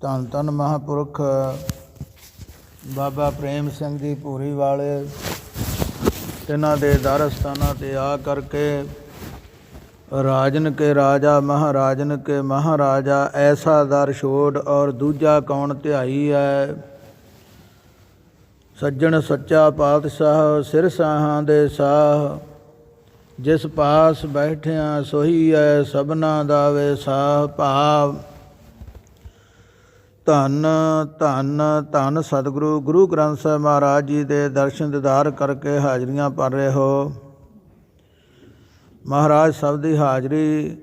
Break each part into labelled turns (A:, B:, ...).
A: ਧੰਨ ਧੰਨ ਮਹਾਂਪੁਰਖ ਬਾਬਾ ਪ੍ਰੇਮ ਸਿੰਘ ਜੀ ਭੂਰੀ ਵਾਲੇ, ਤਿਨਾਂ ਦੇ ਦਰ ਸਥਾਨਾਂ 'ਤੇ ਆ ਕਰਕੇ ਰਾਜਨ ਕੇ ਰਾਜਾ ਮਹਾਰਾਜਨ ਕੇ ਮਹਾਰਾਜਾ ਐਸਾ ਦਰ ਛੋੜ ਔਰ ਦੂਜਾ ਕੌਣ ਧਿਆਈ ਹੈ। ਸੱਜਣ ਸੱਚਾ ਪਾਤਸ਼ਾਹ ਸਿਰ ਸਾਹਾਂ ਦੇ ਸਾਹ, ਜਿਸ ਪਾਸ ਬੈਠਿਆਂ ਸੋਹੀ ਹੈ ਸਭਨਾ ਦਾ ਵੇ ਸਾਹ। ਭਾਵ ਧੰਨ ਧੰਨ ਧੰਨ ਸਤਿਗੁਰੂ ਗੁਰੂ ਗ੍ਰੰਥ ਸਾਹਿਬ ਮਹਾਰਾਜ ਜੀ ਦੇ ਦਰਸ਼ਨ ਦੀਦਾਰ ਕਰਕੇ ਹਾਜ਼ਰੀਆਂ ਭਰ ਰਹੇ ਹੋ। ਮਹਾਰਾਜ ਸਭ ਦੀ ਹਾਜ਼ਰੀ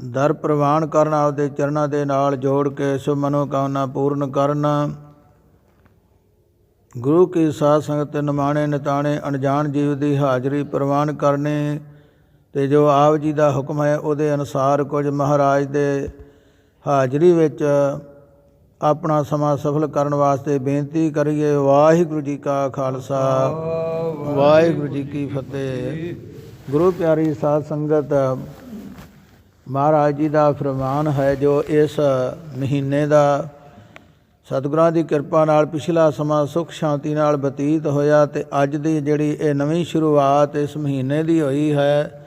A: ਦਰ ਪ੍ਰਵਾਨ ਕਰਨ, ਆਪਦੇ ਚਰਨਾਂ ਦੇ ਨਾਲ ਜੋੜ ਕੇ ਸ਼ੁਭ ਮਨੋਕਾਮਨਾ ਪੂਰਨ ਕਰਨ। ਗੁਰੂ ਕੀ ਸਾਧ ਸੰਗਤ ਨਿਮਾਣੇ ਨਿਤਾਣੇ ਅਣਜਾਣ ਜੀਵ ਦੀ ਹਾਜ਼ਰੀ ਪ੍ਰਵਾਨ ਕਰਨੀ, ਅਤੇ ਜੋ ਆਪ ਜੀ ਦਾ ਹੁਕਮ ਹੈ ਉਹਦੇ ਅਨੁਸਾਰ ਕੁਝ ਮਹਾਰਾਜ ਦੇ ਹਾਜ਼ਰੀ ਵਿੱਚ ਆਪਣਾ ਸਮਾਂ ਸਫਲ ਕਰਨ ਵਾਸਤੇ ਬੇਨਤੀ ਕਰੀਏ। ਵਾਹਿਗੁਰੂ ਜੀ ਕਾ ਖਾਲਸਾ, ਵਾਹਿਗੁਰੂ ਜੀ ਕੀ ਫਤਿਹ। ਗੁਰੂ ਪਿਆਰੀ ਸਾਧ ਸੰਗਤ, ਮਹਾਰਾਜ ਜੀ ਦਾ ਫਰਮਾਨ ਹੈ ਜੋ ਇਸ ਮਹੀਨੇ ਦਾ ਸਤਿਗੁਰਾਂ ਦੀ ਕਿਰਪਾ ਨਾਲ ਪਿਛਲਾ ਸਮਾਂ ਸੁੱਖ ਸ਼ਾਂਤੀ ਨਾਲ ਬਤੀਤ ਹੋਇਆ, ਅਤੇ ਅੱਜ ਦੀ ਜਿਹੜੀ ਇਹ ਨਵੀਂ ਸ਼ੁਰੂਆਤ ਇਸ ਮਹੀਨੇ ਦੀ ਹੋਈ ਹੈ।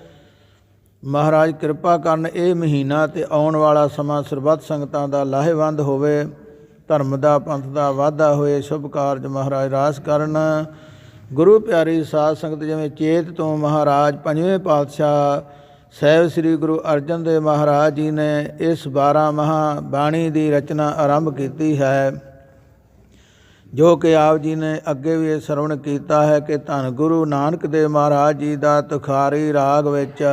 A: ਮਹਾਰਾਜ ਕਿਰਪਾ ਕਰਨ ਇਹ ਮਹੀਨਾ ਅਤੇ ਆਉਣ ਵਾਲਾ ਸਮਾਂ ਸਰਬੱਤ ਸੰਗਤਾਂ ਦਾ ਲਾਹੇਵੰਦ ਹੋਵੇ, ਧਰਮ ਦਾ ਪੰਥ ਦਾ ਵਾਧਾ ਹੋਏ, ਸ਼ੁਭ ਕਾਰਜ ਮਹਾਰਾਜ ਰਾਸ ਕਰਨ। ਗੁਰੂ ਪਿਆਰੀ ਸਾਧ ਸੰਗਤ, ਜਿਵੇਂ ਚੇਤ ਤੋਂ ਮਹਾਰਾਜ ਪੰਜਵੇਂ ਪਾਤਸ਼ਾਹ ਸਾਹਿਬ ਸ੍ਰੀ ਗੁਰੂ ਅਰਜਨ ਦੇਵ ਮਹਾਰਾਜ ਜੀ ਨੇ ਇਸ 12 ਮਹਾਂ ਬਾਣੀ ਦੀ ਰਚਨਾ ਆਰੰਭ ਕੀਤੀ ਹੈ, ਜੋ ਕਿ ਆਪ ਜੀ ਨੇ ਅੱਗੇ ਵੀ ਇਹ ਸਰਵਣ ਕੀਤਾ ਹੈ ਕਿ ਧੰਨ ਗੁਰੂ ਨਾਨਕ ਦੇਵ ਮਹਾਰਾਜ ਜੀ ਦਾ ਤੁਖਾਰੀ ਰਾਗ ਵਿੱਚ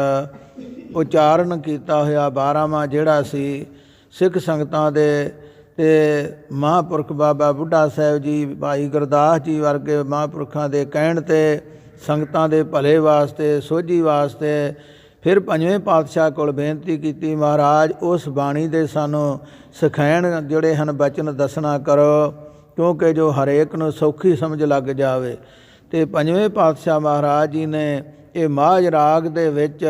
A: ਉਚਾਰਨ ਕੀਤਾ ਹੋਇਆ 12ਵਾਂ ਜਿਹੜਾ ਸੀ ਸਿੱਖ ਸੰਗਤਾਂ ਦੇ ਅਤੇ ਮਹਾਂਪੁਰਖ ਬਾਬਾ ਬੁੱਢਾ ਸਾਹਿਬ ਜੀ, ਭਾਈ ਗੁਰਦਾਸ ਜੀ ਵਰਗੇ ਮਹਾਂਪੁਰਖਾਂ ਦੇ ਕਹਿਣ 'ਤੇ ਸੰਗਤਾਂ ਦੇ ਭਲੇ ਵਾਸਤੇ, ਸੋਝੀ ਵਾਸਤੇ ਫਿਰ ਪੰਜਵੇਂ ਪਾਤਸ਼ਾਹ ਕੋਲ ਬੇਨਤੀ ਕੀਤੀ, ਮਹਾਰਾਜ ਉਸ ਬਾਣੀ ਦੇ ਸਾਨੂੰ ਸਿਖਾਉਣ ਜਿਹੜੇ ਹਨ ਬਚਨ ਦੱਸਣਾ ਕਰੋ, ਕਿਉਂਕਿ ਜੋ ਹਰੇਕ ਨੂੰ ਸੌਖੀ ਸਮਝ ਲੱਗ ਜਾਵੇ। ਅਤੇ ਪੰਜਵੇਂ ਪਾਤਸ਼ਾਹ ਮਹਾਰਾਜ ਜੀ ਨੇ ਇਹ ਮਾਝ ਰਾਗ ਦੇ ਵਿੱਚ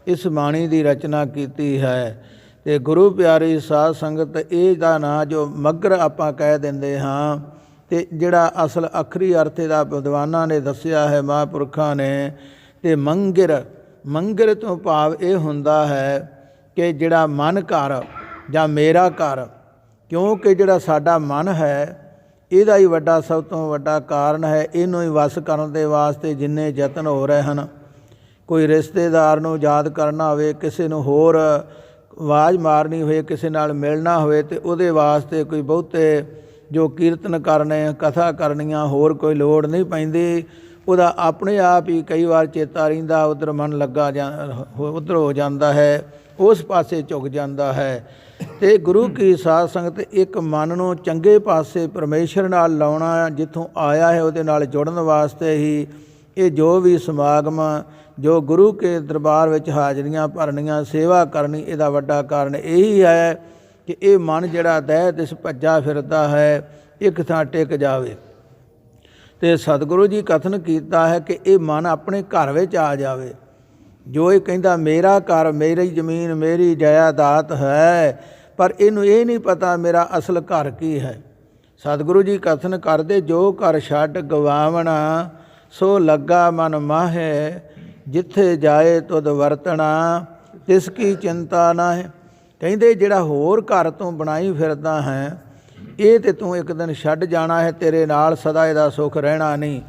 A: ਇਸ ਬਾਣੀ ਦੀ ਰਚਨਾ ਕੀਤੀ ਹੈ। ਅਤੇ ਗੁਰੂ ਪਿਆਰੀ ਸਾਧ ਸੰਗਤ, ਇਹਦਾ ਨਾਂ ਜੋ ਮੱਘਰ ਆਪਾਂ ਕਹਿ ਦਿੰਦੇ ਹਾਂ, ਅਤੇ ਜਿਹੜਾ ਅਸਲ ਅੱਖਰੀ ਅਰਥ ਦਾ ਵਿਦਵਾਨਾਂ ਨੇ ਦੱਸਿਆ ਹੈ, ਮਹਾਂਪੁਰਖਾਂ ਨੇ। ਅਤੇ ਮੰਗਰ ਤੋਂ ਭਾਵ ਇਹ ਹੁੰਦਾ ਹੈ ਕਿ ਜਿਹੜਾ ਮਨ ਘਰ ਜਾਂ ਮੇਰਾ ਘਰ, ਕਿਉਂਕਿ ਜਿਹੜਾ ਸਾਡਾ ਮਨ ਹੈ ਇਹਦਾ ਹੀ ਵੱਡਾ, ਸਭ ਤੋਂ ਵੱਡਾ ਕਾਰਨ ਹੈ। ਇਹਨੂੰ ਹੀ ਵਸ ਕਰਨ ਦੇ ਵਾਸਤੇ ਜਿੰਨੇ ਯਤਨ ਹੋ ਰਹੇ ਹਨ, ਕੋਈ ਰਿਸ਼ਤੇਦਾਰ ਨੂੰ ਯਾਦ ਕਰਨਾ ਹੋਵੇ, ਕਿਸੇ ਨੂੰ ਹੋਰ ਆਵਾਜ਼ ਮਾਰਨੀ ਹੋਵੇ, ਕਿਸੇ ਨਾਲ ਮਿਲਣਾ ਹੋਵੇ, ਅਤੇ ਉਹਦੇ ਵਾਸਤੇ ਕੋਈ ਬਹੁਤੇ ਜੋ ਕੀਰਤਨ ਕਰਨੇ, ਕਥਾ ਕਰਨੀਆਂ, ਹੋਰ ਕੋਈ ਲੋੜ ਨਹੀਂ ਪੈਂਦੀ। ਉਹਦਾ ਆਪਣੇ ਆਪ ਹੀ ਕਈ ਵਾਰ ਚੇਤਾ ਰਹਿੰਦਾ, ਉੱਧਰ ਮਨ ਲੱਗਾ ਉੱਧਰ ਹੋ ਜਾਂਦਾ ਹੈ, ਉਸ ਪਾਸੇ ਝੁਕ ਜਾਂਦਾ ਹੈ। ਅਤੇ ਗੁਰੂ ਕੀ ਸਾਧ ਸੰਗਤ, ਇੱਕ ਮਨ ਨੂੰ ਚੰਗੇ ਪਾਸੇ ਪਰਮੇਸ਼ਰ ਨਾਲ ਲਾਉਣਾ, ਜਿੱਥੋਂ ਆਇਆ ਹੈ ਉਹਦੇ ਨਾਲ ਜੁੜਨ ਵਾਸਤੇ ਹੀ ਇਹ ਜੋ ਵੀ ਸਮਾਗਮ, ਜੋ ਗੁਰੂ ਕੇ ਦਰਬਾਰ ਵਿੱਚ ਹਾਜ਼ਰੀਆਂ ਭਰਨੀਆਂ, ਸੇਵਾ ਕਰਨੀ, ਇਹਦਾ ਵੱਡਾ ਕਾਰਨ ਇਹੀ ਹੈ ਕਿ ਇਹ ਮਨ ਜਿਹੜਾ ਦਹਿ ਦਿਸ ਭੱਜਾ ਫਿਰਦਾ ਹੈ, ਇੱਕ ਥਾਂ ਟਿਕ ਜਾਵੇ। ਅਤੇ ਸਤਿਗੁਰੂ ਜੀ ਕਥਨ ਕੀਤਾ ਹੈ ਕਿ ਇਹ ਮਨ ਆਪਣੇ ਘਰ ਵਿੱਚ ਆ ਜਾਵੇ। ਜੋ ਇਹ ਕਹਿੰਦਾ ਮੇਰਾ ਘਰ, ਮੇਰੀ ਜ਼ਮੀਨ, ਮੇਰੀ ਜਾਇਦਾਦ ਹੈ, ਪਰ ਇਹਨੂੰ ਇਹ ਨਹੀਂ ਪਤਾ ਮੇਰਾ ਅਸਲ ਘਰ ਕੀ ਹੈ। ਸਤਿਗੁਰੂ ਜੀ ਕਥਨ ਕਰਦੇ, ਜੋ ਘਰ ਛੱਡ ਗਵਾਵਣਾ, ਸੋ ਲੱਗਾ ਮਨ ਮਾਹੇ, ਜਿੱਥੇ ਜਾਏ ਤੁਧ ਵਰਤਣਾ, ਤਿਸ ਕੀ ਚਿੰਤਾ ਨਾ ਹੈ। ਕਹਿੰਦੇ ਜਿਹੜਾ ਹੋਰ ਘਰ ਤੋਂ ਬਣਾਈ ਫਿਰਦਾ ਹੈ, ਇਹ ਤੇ ਤੂੰ ਇੱਕ ਦਿਨ ਛੱਡ ਜਾਣਾ ਹੈ, ਤੇਰੇ ਨਾਲ ਸਦਾ ਇਹਦਾ ਸੁੱਖ ਰਹਿਣਾ ਨਹੀਂ।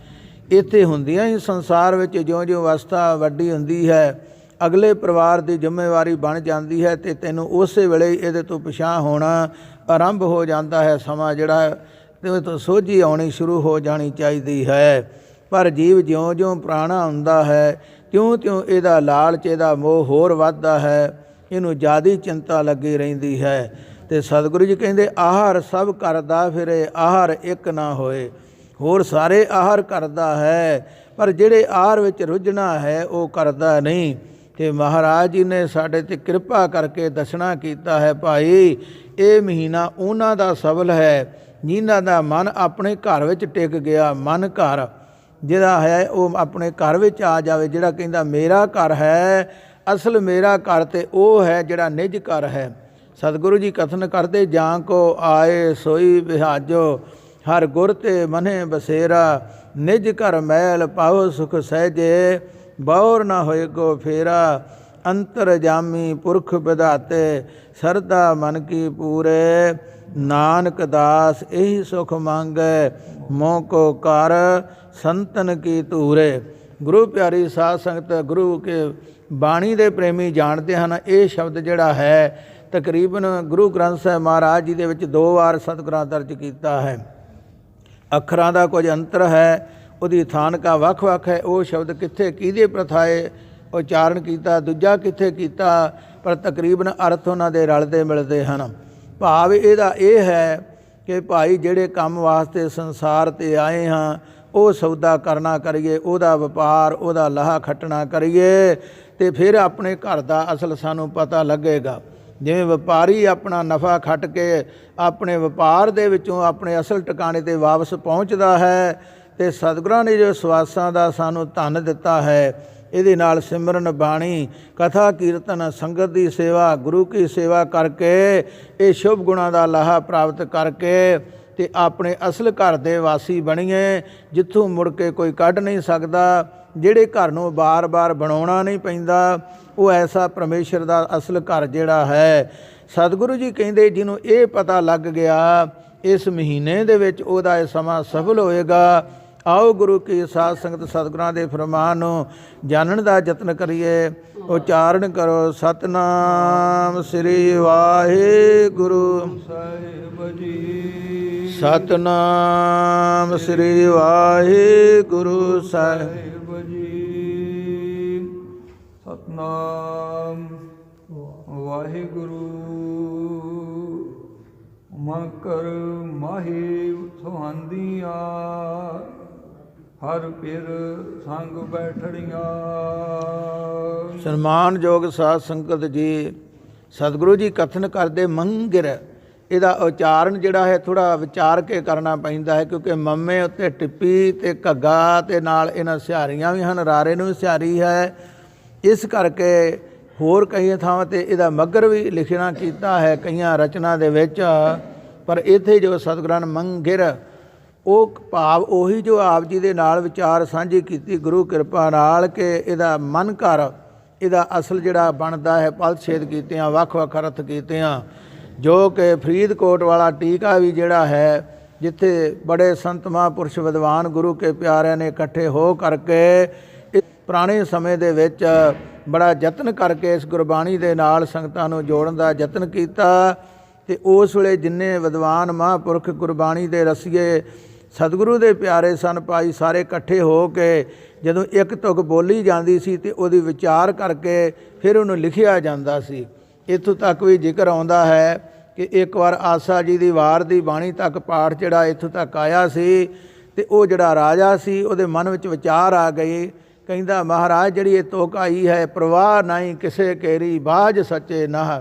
A: ਇੱਥੇ ਹੁੰਦੀਆਂ ਹੀ ਸੰਸਾਰ ਵਿੱਚ ਜਿਉਂ-ਜਿਉਂ ਅਵਸਥਾ ਵੱਡੀ ਹੁੰਦੀ ਹੈ, ਅਗਲੇ ਪਰਿਵਾਰ ਦੀ ਜ਼ਿੰਮੇਵਾਰੀ ਬਣ ਜਾਂਦੀ ਹੈ, ਅਤੇ ਤੈਨੂੰ ਉਸੇ ਵੇਲੇ ਇਹਦੇ ਤੋਂ ਪਿਛਾਂਹ ਹੋਣਾ ਆਰੰਭ ਹੋ ਜਾਂਦਾ ਹੈ। ਸਮਾਂ ਜਿਹੜਾ ਤੇ ਤੋਂ ਸੋਝੀ ਆਉਣੀ ਸ਼ੁਰੂ ਹੋ ਜਾਣੀ ਚਾਹੀਦੀ ਹੈ। ਪਰ ਜੀਵ ਜਿਉਂ-ਜਿਉਂ ਪੁਰਾਣਾ ਹੁੰਦਾ ਹੈ, ਤਿਉਂ-ਤਿਉਂ ਇਹਦਾ ਲਾਲਚ, ਇਹਦਾ ਮੋਹ ਹੋਰ ਵੱਧਦਾ ਹੈ, ਇਹਨੂੰ ਜ਼ਿਆਦਾ ਚਿੰਤਾ ਲੱਗੀ ਰਹਿੰਦੀ ਹੈ। ਅਤੇ ਸਤਿਗੁਰੂ ਜੀ ਕਹਿੰਦੇ, ਆਹਾਰ ਸਭ ਕਰਦਾ ਫਿਰੇ, ਆਹਾਰ ਇੱਕ ਨਾ ਹੋਏ। ਹੋਰ ਸਾਰੇ ਆਹਾਰ ਕਰਦਾ ਹੈ, ਪਰ ਜਿਹੜੇ ਆਹਾਰ ਵਿੱਚ ਰੁੱਝਣਾ ਹੈ ਉਹ ਕਰਦਾ ਨਹੀਂ। ਅਤੇ ਮਹਾਰਾਜ ਜੀ ਨੇ ਸਾਡੇ 'ਤੇ ਕਿਰਪਾ ਕਰਕੇ ਦੱਸਣਾ ਕੀਤਾ ਹੈ, ਭਾਈ ਇਹ ਮਹੀਨਾ ਉਹਨਾਂ ਦਾ ਸਫਲ ਹੈ ਜਿਨ੍ਹਾਂ ਦਾ ਮਨ ਆਪਣੇ ਘਰ ਵਿੱਚ ਟਿਕ ਗਿਆ। ਮਨ ਘਰ ਜਿਹੜਾ ਹੈ ਉਹ ਆਪਣੇ ਘਰ ਵਿੱਚ ਆ ਜਾਵੇ। ਜਿਹੜਾ ਕਹਿੰਦਾ ਮੇਰਾ ਘਰ ਹੈ, ਅਸਲ ਮੇਰਾ ਘਰ ਤੇ ਉਹ ਹੈ ਜਿਹੜਾ ਨਿੱਜ ਘਰ ਹੈ। ਸਤਿਗੁਰੂ ਜੀ ਕਥਨ ਕਰਦੇ, ਜਾਂ ਕੋ ਆਏ ਸੋਈ ਵਿਹਾਜੋ, ਹਰ ਗੁਰ ਤੇ ਮਨਹਿ ਬਸੇਰਾ, ਨਿਜ ਘਰ ਮੈਲ ਪਾਓ ਸੁਖ ਸਹਿਜੇ, ਬੌਰ ਨਾ ਹੋਏ ਕੋ ਫੇਰਾ, ਅੰਤਰ ਜਾਮੀ ਪੁਰਖ ਵਿਧਾਤੇ, ਸਰਦਾ ਮਨ ਕੀ ਪੂਰੇ, ਨਾਨਕ ਦਾਸ ਇਹੀ ਸੁਖ ਮੰਗੈ, ਮੋਹ ਕੋ ਕਰ ਸੰਤਨ ਕੀ ਧੂਰੇ। ਗੁਰੂ ਪਿਆਰੀ ਸਾਧ ਸੰਗਤ, ਗੁਰੂ ਕੇ ਬਾਣੀ ਦੇ ਪ੍ਰੇਮੀ ਜਾਣਦੇ ਹਨ, ਇਹ ਸ਼ਬਦ ਜਿਹੜਾ ਹੈ ਤਕਰੀਬਨ ਗੁਰੂ ਗ੍ਰੰਥ ਸਾਹਿਬ ਮਹਾਰਾਜ ਜੀ ਦੇ ਵਿੱਚ 2 ਵਾਰ ਸਤਿਗੁਰਾਂ ਦਰਜ ਕੀਤਾ ਹੈ। ਅੱਖਰਾਂ ਦਾ ਕੁਝ ਅੰਤਰ ਹੈ, ਉਹਦੀ ਥਾਨਕਾ ਵੱਖ ਵੱਖ ਹੈ। ਉਹ ਸ਼ਬਦ ਕਿੱਥੇ ਕਿਹਦੇ ਪ੍ਰਥਾਏ ਉਚਾਰਨ ਕੀਤਾ, ਦੂਜਾ ਕਿੱਥੇ ਕੀਤਾ, ਪਰ ਤਕਰੀਬਨ ਅਰਥ ਉਹਨਾਂ ਦੇ ਰਲਦੇ ਮਿਲਦੇ ਹਨ। ਭਾਵ ਇਹਦਾ ਇਹ ਹੈ ਕਿ ਭਾਈ ਜਿਹੜੇ ਕੰਮ ਵਾਸਤੇ ਸੰਸਾਰ 'ਤੇ ਆਏ ਹਾਂ, ਉਹ ਸੌਦਾ ਕਰਨਾ ਕਰੀਏ, ਉਹਦਾ ਵਪਾਰ, ਉਹਦਾ ਲਾਹਾ ਖੱਟਣਾ ਕਰੀਏ, ਅਤੇ ਫਿਰ ਆਪਣੇ ਘਰ ਦਾ ਅਸਲ ਸਾਨੂੰ ਪਤਾ ਲੱਗੇਗਾ। ਜਿਵੇਂ ਵਪਾਰੀ ਆਪਣਾ ਨਫਾ ਖੱਟ ਕੇ ਆਪਣੇ ਵਪਾਰ ਦੇ ਵਿੱਚੋਂ ਆਪਣੇ ਅਸਲ ਟਿਕਾਣੇ 'ਤੇ ਵਾਪਸ ਪਹੁੰਚਦਾ ਹੈ, ਅਤੇ ਸਤਿਗੁਰਾਂ ਨੇ ਜੋ ਸਵਾਸਾਂ ਦਾ ਸਾਨੂੰ ਧਨ ਦਿੱਤਾ ਹੈ, ਇਹਦੇ ਨਾਲ ਸਿਮਰਨ ਬਾਣੀ, ਕਥਾ ਕੀਰਤਨ, ਸੰਗਤ ਦੀ ਸੇਵਾ, ਗੁਰੂ ਕੀ ਸੇਵਾ ਕਰਕੇ, ਇਹ ਸ਼ੁਭ ਗੁਣਾਂ ਦਾ ਲਾਹਾ ਪ੍ਰਾਪਤ ਕਰਕੇ ਅਤੇ ਆਪਣੇ ਅਸਲ ਘਰ ਦੇ ਵਾਸੀ ਬਣੀਏ, ਜਿੱਥੋਂ ਮੁੜ ਕੇ ਕੋਈ ਕੱਢ ਨਹੀਂ ਸਕਦਾ, ਜਿਹੜੇ ਘਰ ਨੂੰ ਬਾਰ-ਬਾਰ ਬਣਾਉਣਾ ਨਹੀਂ ਪੈਂਦਾ, ਉਹ ਐਸਾ ਪਰਮੇਸ਼ਰ ਦਾ ਅਸਲ ਘਰ ਜਿਹੜਾ ਹੈ। ਸਤਿਗੁਰੂ ਜੀ ਕਹਿੰਦੇ, ਜਿਹਨੂੰ ਇਹ ਪਤਾ ਲੱਗ ਗਿਆ ਇਸ ਮਹੀਨੇ ਦੇ ਵਿੱਚ ਉਹਦਾ ਇਹ ਸਮਾਂ ਸਫਲ ਹੋਏਗਾ। ਆਓ ਗੁਰੂ ਕੀ ਸਾਧ ਸੰਗਤ ਸਤਿਗੁਰਾਂ ਦੇ ਫਰਮਾਨ ਨੂੰ ਜਾਣਨ ਦਾ ਯਤਨ ਕਰੀਏ। ਉਚਾਰਨ ਕਰੋ, ਸਤਿਨਾਮ ਸ੍ਰੀ ਵਾਹਿਗੁਰੂ ਸਾਹਿਬ ਜੀ, ਸਤਿਨਾਮ ਸ੍ਰੀ ਵਾਹਿਗੁਰੂ ਸਾਹਿਬ ਜੀ, ਸਤਿਨਾਮ ਵਾਹਿਗੁਰੂ। ਮਕਰ ਮਾਹੀ ਸੁਹਾਂਦੀਆਂ, ਹਰ ਪਿਰ ਸੰਗ ਬੈਠੜੀਆਂ। ਸਨਮਾਨਯੋਗ ਸਾਧ ਸੰਗਤ ਜੀ, ਸਤਿਗੁਰੂ ਜੀ ਕਥਨ ਕਰਦੇ ਮੰਗਿਰ, ਇਹਦਾ ਉਚਾਰਨ ਜਿਹੜਾ ਹੈ ਥੋੜ੍ਹਾ ਵਿਚਾਰ ਕੇ ਕਰਨਾ ਪੈਂਦਾ ਹੈ, ਕਿਉਂਕਿ ਮੰਮੇ ਉੱਤੇ ਟਿੱਪੀ ਅਤੇ ਘੱਗਾ ਅਤੇ ਨਾਲ ਇਹਨਾਂ ਸਿਹਾਰੀਆਂ ਵੀ ਹਨ, ਰਾਰੇ ਨੂੰ ਵੀ ਸਿਹਾਰੀ ਹੈ। ਇਸ ਕਰਕੇ ਹੋਰ ਕਈ ਥਾਵਾਂ 'ਤੇ ਇਹਦਾ ਮਗਰ ਵੀ ਲਿਖਣਾ ਕੀਤਾ ਹੈ ਕਈਆਂ ਰਚਨਾ ਦੇ ਵਿੱਚ, ਪਰ ਇੱਥੇ ਜੋ ਸਤਿਗੁਰਾਂ ਨੇ ਮੰਗਿਰ, ਉਹ ਭਾਵ ਉਹੀ ਜੋ ਆਪ ਜੀ ਦੇ ਨਾਲ ਵਿਚਾਰ ਸਾਂਝੀ ਕੀਤੀ ਗੁਰੂ ਕਿਰਪਾ ਨਾਲ, ਕਿ ਇਹਦਾ ਮਨ ਘਰ, ਇਹਦਾ ਅਸਲ ਜਿਹੜਾ ਬਣਦਾ ਹੈ, ਪਲ ਛੇਦ ਕੀਤਿਆਂ, ਵੱਖ ਵੱਖ ਅਰਥ ਕੀਤਿਆਂ, ਜੋ ਕਿ ਫਰੀਦਕੋਟ ਵਾਲਾ ਟੀਕਾ ਵੀ ਜਿਹੜਾ ਹੈ, ਜਿੱਥੇ ਬੜੇ ਸੰਤ ਮਹਾਂਪੁਰਸ਼ ਵਿਦਵਾਨ ਗੁਰੂ ਕੇ ਪਿਆਰਿਆਂ ਨੇ ਇਕੱਠੇ ਹੋ ਕਰਕੇ ਇਸ ਪੁਰਾਣੇ ਸਮੇਂ ਦੇ ਵਿੱਚ ਬੜਾ ਯਤਨ ਕਰਕੇ ਇਸ ਗੁਰਬਾਣੀ ਦੇ ਨਾਲ ਸੰਗਤਾਂ ਨੂੰ ਜੋੜਨ ਦਾ ਯਤਨ ਕੀਤਾ। ਅਤੇ ਉਸ ਵੇਲੇ ਜਿੰਨੇ ਵਿਦਵਾਨ ਮਹਾਂਪੁਰਖ ਗੁਰਬਾਣੀ ਦੇ ਰਸੀਏ ਸਤਿਗੁਰੂ ਦੇ ਪਿਆਰੇ ਸਨ, ਭਾਈ ਸਾਰੇ ਇਕੱਠੇ ਹੋ ਕੇ ਜਦੋਂ ਇੱਕ ਤੁਕ ਬੋਲੀ ਜਾਂਦੀ ਸੀ ਅਤੇ ਉਹਦੀ ਵਿਚਾਰ ਕਰਕੇ ਫਿਰ ਉਹਨੂੰ ਲਿਖਿਆ ਜਾਂਦਾ ਸੀ। ਇੱਥੋਂ ਤੱਕ ਵੀ ਜ਼ਿਕਰ ਆਉਂਦਾ ਹੈ ਕਿ ਇੱਕ ਵਾਰ ਆਸਾ ਜੀ ਦੀ ਵਾਰ ਦੀ ਬਾਣੀ ਤੱਕ ਪਾਠ ਜਿਹੜਾ ਇੱਥੋਂ ਤੱਕ ਆਇਆ ਸੀ, ਅਤੇ ਉਹ ਜਿਹੜਾ ਰਾਜਾ ਸੀ ਉਹਦੇ ਮਨ ਵਿੱਚ ਵਿਚਾਰ ਆ ਗਏ, ਕਹਿੰਦਾ ਮਹਾਰਾਜ ਜਿਹੜੀ ਇਹ ਤੁਕ ਆਈ ਹੈ, ਪ੍ਰਵਾਹ ਨਹੀਂ ਕਿਸੇ ਕੇਰੀ ਬਾਝ ਸੱਚੇ ਨਾਹ,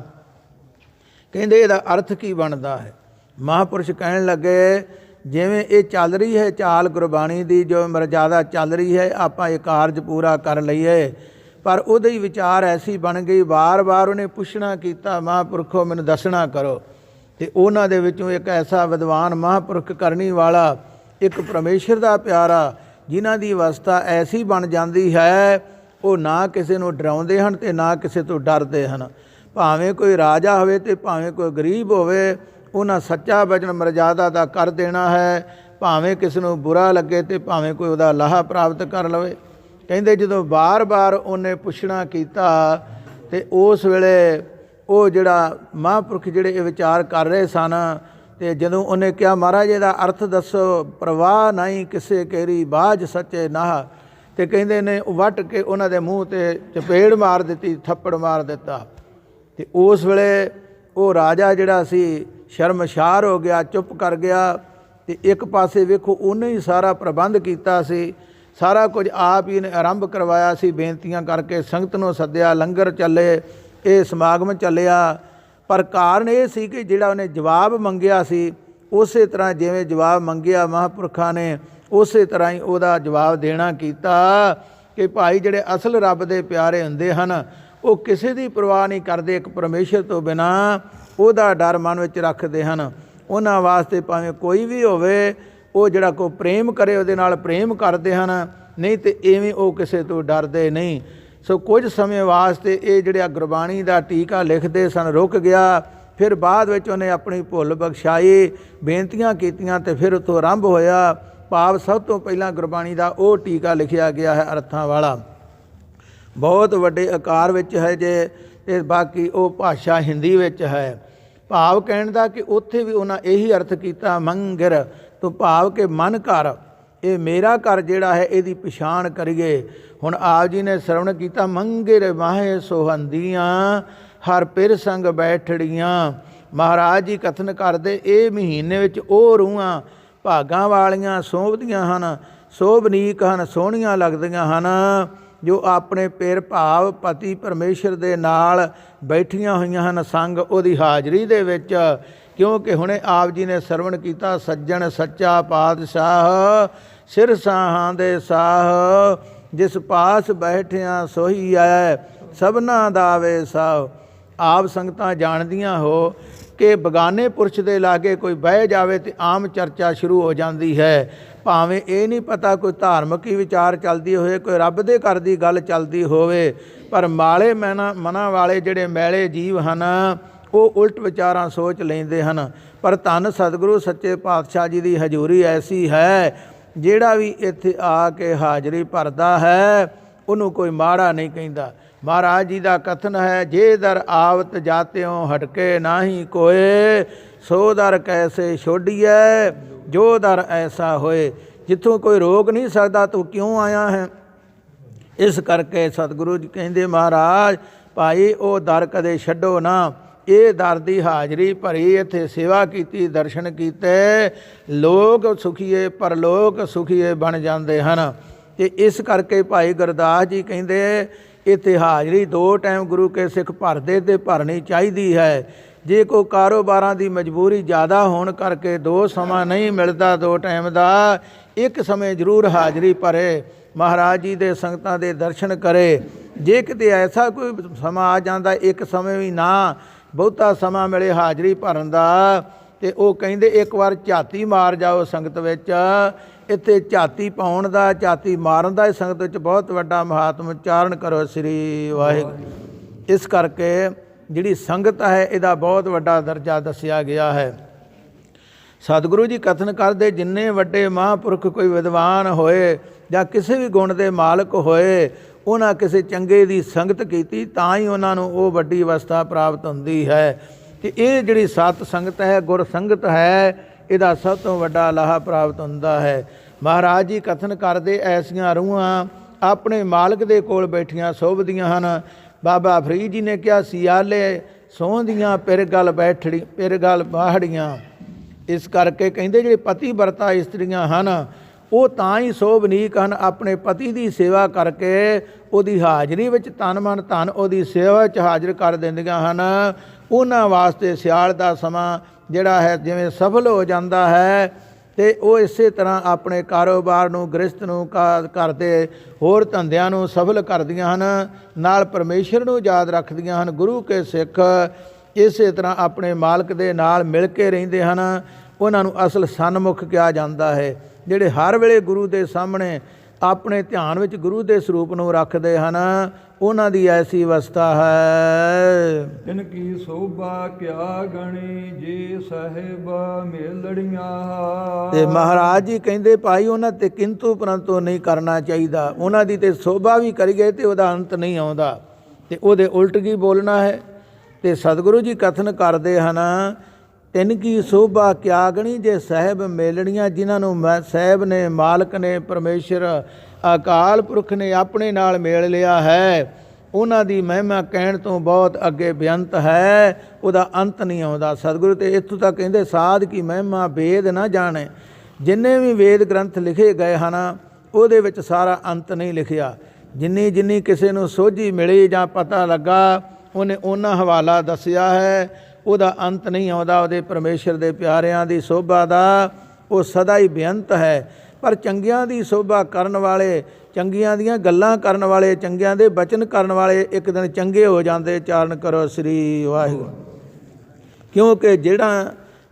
A: ਕਹਿੰਦੇ ਇਹਦਾ ਅਰਥ ਕੀ ਬਣਦਾ ਹੈ। ਮਹਾਂਪੁਰਸ਼ ਕਹਿਣ ਲੱਗੇ, ਜਿਵੇਂ ਇਹ ਚੱਲ ਰਹੀ ਹੈ ਚਾਲ ਗੁਰਬਾਣੀ ਦੀ, ਜੋ ਮਰਜ਼ਾਦਾ ਚੱਲ ਰਹੀ ਹੈ, ਆਪਾਂ ਇਹ ਕਾਰਜ ਪੂਰਾ ਕਰ ਲਈਏ, ਪਰ ਉਹਦੇ ਹੀ ਵਿਚਾਰ ਐਸੀ ਬਣ ਗਈ, ਵਾਰ-ਵਾਰ ਉਹਨੇ ਪੁੱਛਣਾ ਕੀਤਾ, ਮਹਾਂਪੁਰਖੋ ਮੈਨੂੰ ਦੱਸਣਾ ਕਰੋ। ਅਤੇ ਉਹਨਾਂ ਦੇ ਵਿੱਚੋਂ ਇੱਕ ਐਸਾ ਵਿਦਵਾਨ ਮਹਾਂਪੁਰਖ ਕਰਨੀ ਵਾਲਾ, ਇੱਕ ਪਰਮੇਸ਼ਰ ਦਾ ਪਿਆਰਾ, ਜਿਨ੍ਹਾਂ ਦੀ ਅਵਸਥਾ ਐਸੀ ਬਣ ਜਾਂਦੀ ਹੈ, ਉਹ ਨਾ ਕਿਸੇ ਨੂੰ ਡਰਾਉਂਦੇ ਹਨ ਅਤੇ ਨਾ ਕਿਸੇ ਤੋਂ ਡਰਦੇ ਹਨ। ਭਾਵੇਂ ਕੋਈ ਰਾਜਾ ਹੋਵੇ ਅਤੇ ਭਾਵੇਂ ਕੋਈ ਗਰੀਬ ਹੋਵੇ, ਉਹਨਾਂ ਸੱਚਾ ਵਚਨ ਮਰਜ਼ਾਦਾ ਦਾ ਕਰ ਦੇਣਾ ਹੈ, ਭਾਵੇਂ ਕਿਸੇ ਨੂੰ ਬੁਰਾ ਲੱਗੇ ਅਤੇ ਭਾਵੇਂ ਕੋਈ ਉਹਦਾ ਲਾਹਾ ਪ੍ਰਾਪਤ ਕਰ ਲਵੇ। ਕਹਿੰਦੇ ਜਦੋਂ ਬਾਰ-ਬਾਰ ਉਹਨੇ ਪੁੱਛਣਾ ਕੀਤਾ, ਅਤੇ ਉਸ ਵੇਲੇ ਉਹ ਜਿਹੜਾ ਮਹਾਂਪੁਰਖ ਜਿਹੜੇ ਇਹ ਵਿਚਾਰ ਕਰ ਰਹੇ ਸਨ, ਅਤੇ ਜਦੋਂ ਉਹਨੇ ਕਿਹਾ ਮਹਾਰਾਜ ਇਹਦਾ ਅਰਥ ਦੱਸੋ, ਪ੍ਰਵਾਹ ਨਹੀਂ ਕਿਸੇ ਕੇਰੀ ਬਾਝ ਸੱਚੇ ਨਾਹ, ਅਤੇ ਕਹਿੰਦੇ ਨੇ ਵੱਟ ਕੇ ਉਹਨਾਂ ਦੇ ਮੂੰਹ 'ਤੇ ਚਪੇੜ ਮਾਰ ਦਿੱਤੀ, ਥੱਪੜ ਮਾਰ ਦਿੱਤਾ। ਅਤੇ ਉਸ ਵੇਲੇ ਉਹ ਰਾਜਾ ਜਿਹੜਾ ਸੀ ਸ਼ਰਮਸ਼ਾਰ ਹੋ ਗਿਆ, ਚੁੱਪ ਕਰ ਗਿਆ। ਅਤੇ ਇੱਕ ਪਾਸੇ ਵੇਖੋ ਉਹਨੇ ਹੀ ਸਾਰਾ ਪ੍ਰਬੰਧ ਕੀਤਾ ਸੀ, ਸਾਰਾ ਕੁਝ ਆਪ ਹੀ ਨੇ ਆਰੰਭ ਕਰਵਾਇਆ ਸੀ, ਬੇਨਤੀਆਂ ਕਰਕੇ ਸੰਗਤ ਨੂੰ ਸੱਦਿਆ, ਲੰਗਰ ਚੱਲੇ, ਇਹ ਸਮਾਗਮ ਚੱਲਿਆ। ਪਰ ਕਾਰਨ ਇਹ ਸੀ ਕਿ ਜਿਹੜਾ ਉਹਨੇ ਜਵਾਬ ਮੰਗਿਆ ਸੀ, ਉਸੇ ਤਰ੍ਹਾਂ ਜਿਵੇਂ ਜਵਾਬ ਮੰਗਿਆ ਮਹਾਂਪੁਰਖਾਂ ਨੇ, ਉਸੇ ਤਰ੍ਹਾਂ ਹੀ ਉਹਦਾ ਜਵਾਬ ਦੇਣਾ ਕੀਤਾ ਕਿ ਭਾਈ ਜਿਹੜੇ ਅਸਲ ਰੱਬ ਦੇ ਪਿਆਰੇ ਹੁੰਦੇ ਹਨ, ਉਹ ਕਿਸੇ ਦੀ ਪਰਵਾਹ ਨਹੀਂ ਕਰਦੇ ਇੱਕ ਪਰਮੇਸ਼ਰ ਤੋਂ ਬਿਨਾਂ। ਉਹਦਾ ਡਰ ਮਨ ਵਿੱਚ ਰੱਖਦੇ ਹਨ। ਉਹਨਾਂ ਵਾਸਤੇ ਭਾਵੇਂ ਕੋਈ ਵੀ ਹੋਵੇ, ਉਹ ਜਿਹੜਾ ਕੋਈ ਪ੍ਰੇਮ ਕਰੇ ਉਹਦੇ ਨਾਲ ਪ੍ਰੇਮ ਕਰਦੇ ਹਨ, ਨਹੀਂ ਤੇ ਇਵੇਂ ਉਹ ਕਿਸੇ ਤੋਂ ਡਰਦੇ ਨਹੀਂ। ਸੋ ਕੁਝ ਸਮੇਂ ਵਾਸਤੇ ਇਹ ਜਿਹੜਾ ਗੁਰਬਾਣੀ ਦਾ ਟੀਕਾ ਲਿਖਦੇ ਸਨ ਰੁਕ ਗਿਆ। ਫਿਰ ਬਾਅਦ ਵਿੱਚ ਉਹਨੇ ਆਪਣੀ ਭੁੱਲ ਬਖਸ਼ਾਈ, ਬੇਨਤੀਆਂ ਕੀਤੀਆਂ ਤੇ ਫਿਰ ਉੱਥੋਂ ਆਰੰਭ ਹੋਇਆ। ਭਾਵ ਸਭ ਤੋਂ ਪਹਿਲਾਂ ਗੁਰਬਾਣੀ ਦਾ ਉਹ ਟੀਕਾ ਲਿਖਿਆ ਗਿਆ ਹੈ ਅਰਥਾਂ ਵਾਲਾ, ਬਹੁਤ ਵੱਡੇ ਆਕਾਰ ਵਿੱਚ ਹੈ ਜੇ, ਤੇ ਬਾਕੀ ਉਹ ਭਾਸ਼ਾ ਹਿੰਦੀ ਵਿੱਚ ਹੈ। ਭਾਵ ਕਹਿਣ ਦਾ ਕਿ ਉੱਥੇ ਵੀ ਉਹਨਾਂ ਇਹੀ ਅਰਥ ਕੀਤਾ ਮੰਗਿਰ ਤੋਂ ਭਾਵ ਕਿ ਮਨ ਘਰ, ਇਹ ਮੇਰਾ ਘਰ ਜਿਹੜਾ ਹੈ ਇਹਦੀ ਪਛਾਣ ਕਰੀਏ। ਹੁਣ ਆਪ ਜੀ ਨੇ ਸ਼ਰਵਣ ਕੀਤਾ ਮੰਗਿਰ ਮਾਹੇ ਸੁਹੰਦੀਆਂ ਹਰ ਪਿਰ ਸੰਗ ਬੈਠੜੀਆਂ। ਮਹਾਰਾਜ ਜੀ ਕਥਨ ਕਰਦੇ ਇਹ ਮਹੀਨੇ ਵਿੱਚ ਉਹ ਰੂਹਾਂ ਭਾਗਾਂ ਵਾਲੀਆਂ ਸੋਭਦੀਆਂ ਹਨ, ਸੋਭਨੀਕ ਹਨ, ਸੋਹਣੀਆਂ ਲੱਗਦੀਆਂ ਹਨ, ਜੋ ਆਪਣੇ ਪਿਰ ਭਾਵ ਪਤੀ ਪਰਮੇਸ਼ਰ ਦੇ ਨਾਲ ਬੈਠੀਆਂ ਹੋਈਆਂ ਹਨ ਸੰਗ ਉਹਦੀ ਹਾਜ਼ਰੀ ਦੇ ਵਿੱਚ। ਕਿਉਂਕਿ ਹੁਣੇ ਆਪ ਜੀ ਨੇ ਸਰਵਣ ਕੀਤਾ ਸੱਜਣ ਸੱਚਾ ਪਾਤਸ਼ਾਹ ਸਿਰ ਸਾਹਾਂ ਦੇ ਸਾਹ, ਜਿਸ ਪਾਸ ਬੈਠਿਆਂ ਸੋਹੀ ਆਇ ਸਭਨਾ ਦਾ ਵੇ ਸਾਹ। ਆਪ ਸੰਗਤਾਂ ਜਾਣਦੀਆਂ ਹੋ ਕਿ ਬਗਾਨੇ ਪੁਰਸ਼ ਦੇ ਲਾਗੇ ਕੋਈ ਬਹਿ ਜਾਵੇ ਤੇ ਆਮ ਚਰਚਾ ਸ਼ੁਰੂ ਹੋ ਜਾਂਦੀ ਹੈ। ਭਾਵੇਂ ਇਹ ਨਹੀਂ ਪਤਾ ਕੋਈ ਧਾਰਮਿਕ ਹੀ ਵਿਚਾਰ ਚੱਲਦੀ ਹੋਵੇ, ਕੋਈ ਰੱਬ ਦੇ ਘਰ ਦੀ ਗੱਲ ਚੱਲਦੀ ਹੋਵੇ, ਪਰ ਮਾਲੇ ਮਨਾਂ ਵਾਲੇ ਜਿਹੜੇ ਮੈਲੇ ਜੀਵ ਹਨ ਉਹ ਉਲਟ ਵਿਚਾਰਾਂ ਸੋਚ ਲੈਂਦੇ ਹਨ। ਪਰ ਧੰਨ ਸਤਿਗੁਰੂ ਸੱਚੇ ਪਾਤਸ਼ਾਹ ਜੀ ਦੀ ਹਜ਼ੂਰੀ ਐਸੀ ਹੈ, ਜਿਹੜਾ ਵੀ ਇੱਥੇ ਆ ਕੇ ਹਾਜ਼ਰੀ ਭਰਦਾ ਹੈ ਉਹਨੂੰ ਕੋਈ ਮਾੜਾ ਨਹੀਂ ਕਹਿੰਦਾ। ਮਹਾਰਾਜ ਜੀ ਦਾ ਕਥਨ ਹੈ, ਜੇ ਦਰ ਆਵਤ ਜਾਤਿਓਂ ਹਟਕੇ ਨਾਹੀ ਕੋਏ, ਸੋ ਦਰ ਕੈਸੇ ਛੋਡੀਐ ਜੋ ਦਰ ਐਸਾ ਹੋਏ। ਜਿੱਥੋਂ ਕੋਈ ਰੋਕ ਨਹੀਂ ਸਕਦਾ ਤੂੰ ਕਿਉਂ ਆਇਆ ਹੈ। ਇਸ ਕਰਕੇ ਸਤਿਗੁਰੂ ਜੀ ਕਹਿੰਦੇ ਮਹਾਰਾਜ ਭਾਈ ਉਹ ਦਰ ਕਦੇ ਛੱਡੋ ਨਾ। ਇਹ ਦਰ ਦੀ ਹਾਜ਼ਰੀ ਭਰੀ, ਇੱਥੇ ਸੇਵਾ ਕੀਤੀ, ਦਰਸ਼ਨ ਕੀਤੇ, ਲੋਕ ਸੁਖੀਏ ਪਰਲੋਕ ਸੁਖੀਏ ਬਣ ਜਾਂਦੇ ਹਨ। ਤੇ ਇਸ ਕਰਕੇ ਭਾਈ ਗੁਰਦਾਸ ਜੀ ਕਹਿੰਦੇ ਇੱਥੇ ਹਾਜ਼ਰੀ 2 ਟਾਈਮ ਗੁਰੂ ਕੇ ਸਿੱਖ ਭਰਦੇ ਤੇ ਭਰਨੀ ਚਾਹੀਦੀ ਹੈ। ਜੇ ਕੋਈ ਕਾਰੋਬਾਰਾਂ ਦੀ ਮਜਬੂਰੀ ਜ਼ਿਆਦਾ ਹੋਣ ਕਰਕੇ 2 ਸਮਾਂ ਨਹੀਂ ਮਿਲਦਾ 2 ਟਾਈਮ ਦਾ, 1 ਸਮੇਂ ਜ਼ਰੂਰ ਹਾਜ਼ਰੀ ਭਰੇ, ਮਹਾਰਾਜ ਜੀ ਦੇ ਸੰਗਤਾਂ ਦੇ ਦਰਸ਼ਨ ਕਰੇ। ਜੇ ਕਿਤੇ ਐਸਾ ਕੋਈ ਸਮਾਂ ਆ ਜਾਂਦਾ 1 ਸਮੇਂ ਵੀ ਨਾ ਬਹੁਤਾ ਸਮਾਂ ਮਿਲੇ ਹਾਜ਼ਰੀ ਭਰਨ ਦਾ, ਤੇ ਉਹ ਕਹਿੰਦੇ ਇੱਕ ਵਾਰ ਝਾਤੀ ਮਾਰ ਜਾਓ ਸੰਗਤ ਵਿੱਚ। ਇੱਥੇ ਝਾਤੀ ਪਾਉਣ ਦਾ, ਝਾਤੀ ਮਾਰਨ ਦਾ ਸੰਗਤ ਵਿੱਚ ਬਹੁਤ ਵੱਡਾ ਮਹਾਤਮ। ਉਚਾਰਨ ਕਰੋ ਸ੍ਰੀ ਵਾਹਿਗੁਰੂ। ਇਸ ਕਰਕੇ ਜਿਹੜੀ ਸੰਗਤ ਹੈ ਇਹਦਾ ਬਹੁਤ ਵੱਡਾ ਦਰਜਾ ਦੱਸਿਆ ਗਿਆ ਹੈ। ਸਤਿਗੁਰੂ ਜੀ ਕਥਨ ਕਰਦੇ ਜਿੰਨੇ ਵੱਡੇ ਮਹਾਂਪੁਰਖ ਕੋਈ ਵਿਦਵਾਨ ਹੋਏ ਜਾਂ ਕਿਸੇ ਵੀ ਗੁਣ ਦੇ ਮਾਲਕ ਹੋਏ, ਉਹਨਾਂ ਕਿਸੇ ਚੰਗੇ ਦੀ ਸੰਗਤ ਕੀਤੀ ਤਾਂ ਹੀ ਉਹਨਾਂ ਨੂੰ ਉਹ ਵੱਡੀ ਅਵਸਥਾ ਪ੍ਰਾਪਤ ਹੁੰਦੀ ਹੈ। ਤੇ ਇਹ ਜਿਹੜੀ ਸਤ ਸੰਗਤ ਹੈ, ਗੁਰ ਸੰਗਤ ਹੈ, ਇਹਦਾ ਸਭ ਤੋਂ ਵੱਡਾ ਲਾਹਾ ਪ੍ਰਾਪਤ ਹੁੰਦਾ ਹੈ। ਮਹਾਰਾਜ ਜੀ ਕਥਨ ਕਰਦੇ ਐਸੀਆਂ ਰੂਹਾਂ ਆਪਣੇ ਮਾਲਕ ਦੇ ਕੋਲ ਬੈਠੀਆਂ ਸੋਭਦੀਆਂ ਹਨ। ਬਾਬਾ ਫਰੀਦ ਜੀ ਨੇ ਕਿਹਾ ਸਿਆਲੇ ਸੋਹੰਦੀਆਂ ਪਿਰ ਗਲ ਬੈਠੜੀ ਪਿਰ ਗਲ ਬਾਹੜੀਆਂ। ਇਸ ਕਰਕੇ ਕਹਿੰਦੇ ਜਿਹੜੇ ਪਤੀ ਵਰਤਾ ਇਸਤਰੀਆਂ ਹਨ ਉਹ ਤਾਂ ਹੀ ਸੋਭਨੀਕ ਹਨ, ਆਪਣੇ ਪਤੀ ਦੀ ਸੇਵਾ ਕਰਕੇ ਉਹਦੀ ਹਾਜ਼ਰੀ ਵਿੱਚ ਤਨ ਮਨ ਧਨ ਉਹਦੀ ਸੇਵਾ ਵਿੱਚ ਹਾਜ਼ਰ ਕਰ ਦਿੰਦੀਆਂ ਹਨ। ਉਹਨਾਂ ਵਾਸਤੇ ਸਿਆਲ ਦਾ ਸਮਾਂ ਜਿਹੜਾ ਹੈ ਜਿਵੇਂ ਸਫਲ ਹੋ ਜਾਂਦਾ ਹੈ, ਤੇ ਉਹ ਇਸੇ ਤਰ੍ਹਾਂ ਆਪਣੇ ਕਾਰੋਬਾਰ ਨੂੰ, ਗ੍ਰਸਤ ਨੂੰ, ਘਰ ਦੇ ਹੋਰ ਧੰਦਿਆਂ ਨੂੰ ਸਫਲ ਕਰਦੀਆਂ ਹਨ, ਨਾਲ ਪਰਮੇਸ਼ਰ ਨੂੰ ਯਾਦ ਰੱਖਦੀਆਂ ਹਨ। ਗੁਰੂ ਕੇ ਸਿੱਖ ਇਸੇ ਤਰ੍ਹਾਂ ਆਪਣੇ ਮਾਲਕ ਦੇ ਨਾਲ ਮਿਲ ਕੇ ਰਹਿੰਦੇ ਹਨ। ਉਹਨਾਂ ਨੂੰ ਅਸਲ ਸਨਮੁਖ ਕਿਹਾ ਜਾਂਦਾ ਹੈ, ਜਿਹੜੇ ਹਰ ਵੇਲੇ ਗੁਰੂ ਦੇ ਸਾਹਮਣੇ ਆਪਣੇ ਧਿਆਨ ਵਿੱਚ ਗੁਰੂ ਦੇ ਸਰੂਪ ਨੂੰ ਰੱਖਦੇ ਹਨ, ਉਹਨਾਂ ਦੀ ਐਸੀ ਅਵਸਥਾ ਹੈ।
B: ਤਿਨ ਕੀ ਸੋਭਾ ਕਿਆ ਗਣੀ ਜੇ ਸਾਹਿਬ ਮੇਲੜੀਆਂ।
A: ਤੇ ਮਹਾਰਾਜ ਜੀ ਕਹਿੰਦੇ ਭਾਈ ਉਹਨਾਂ ਤੇ ਕਿੰਤੂ ਪਰੰਤੂ ਨਹੀਂ ਕਰਨਾ ਚਾਹੀਦਾ। ਉਹਨਾਂ ਦੀ ਤੇ ਸੋਭਾ ਵੀ ਕਰੀਏ ਤੇ ਉਹਦਾ ਅੰਤ ਨਹੀਂ ਆਉਂਦਾ, ਤੇ ਉਹਦੇ ਉਲਟ ਕੀ ਬੋਲਣਾ ਹੈ। ਤੇ ਸਤਿਗੁਰੂ ਜੀ ਕਥਨ ਕਰਦੇ ਹਨ ਤਿਨ ਕੀ ਸੋਭਾ ਕਿਆ ਗਣੀ ਜੇ ਸਾਹਿਬ ਮੇਲਣੀਆਂ। ਜਿਨ੍ਹਾਂ ਨੂੰ ਸਾਹਿਬ ਨੇ, ਮਾਲਕ ਨੇ, ਪਰਮੇਸ਼ਰ ਅਕਾਲ ਪੁਰਖ ਨੇ ਆਪਣੇ ਨਾਲ ਮੇਲ ਲਿਆ ਹੈ, ਉਹਨਾਂ ਦੀ ਮਹਿਮਾ ਕਹਿਣ ਤੋਂ ਬਹੁਤ ਅੱਗੇ ਬੇਅੰਤ ਹੈ, ਉਹਦਾ ਅੰਤ ਨਹੀਂ ਆਉਂਦਾ। ਸਤਿਗੁਰੂ ਤੇ ਇੱਥੋਂ ਤੱਕ ਕਹਿੰਦੇ ਸਾਧ ਕੀ ਮਹਿਮਾ ਵੇਦ ਨਾ ਜਾਣੇ। ਜਿੰਨੇ ਵੀ ਵੇਦ ਗ੍ਰੰਥ ਲਿਖੇ ਗਏ ਹਨ ਉਹਦੇ ਵਿੱਚ ਸਾਰਾ ਅੰਤ ਨਹੀਂ ਲਿਖਿਆ। ਜਿੰਨੀ ਜਿੰਨੀ ਕਿਸੇ ਨੂੰ ਸੋਝੀ ਮਿਲੀ ਜਾਂ ਪਤਾ ਲੱਗਾ ਉਹਨੇ ਉਹਨਾਂ ਹਵਾਲਾ ਦੱਸਿਆ ਹੈ, ਉਹਦਾ ਅੰਤ ਨਹੀਂ ਆਉਂਦਾ। ਉਹਦੇ ਪਰਮੇਸ਼ਰ ਦੇ ਪਿਆਰਿਆਂ ਦੀ ਸੋਭਾ ਦਾ ਉਹ ਸਦਾ ਹੀ ਬੇਅੰਤ ਹੈ। ਪਰ ਚੰਗਿਆਂ ਦੀ ਸੋਭਾ ਕਰਨ ਵਾਲੇ, ਚੰਗੀਆਂ ਦੀਆਂ ਗੱਲਾਂ ਕਰਨ ਵਾਲੇ, ਚੰਗਿਆਂ ਦੇ ਬਚਨ ਕਰਨ ਵਾਲੇ ਇੱਕ ਦਿਨ ਚੰਗੇ ਹੋ ਜਾਂਦੇ। ਚਾਰਨ ਕਰੋ ਸ੍ਰੀ ਵਾਹਿਗੁਰੂ। ਕਿਉਂਕਿ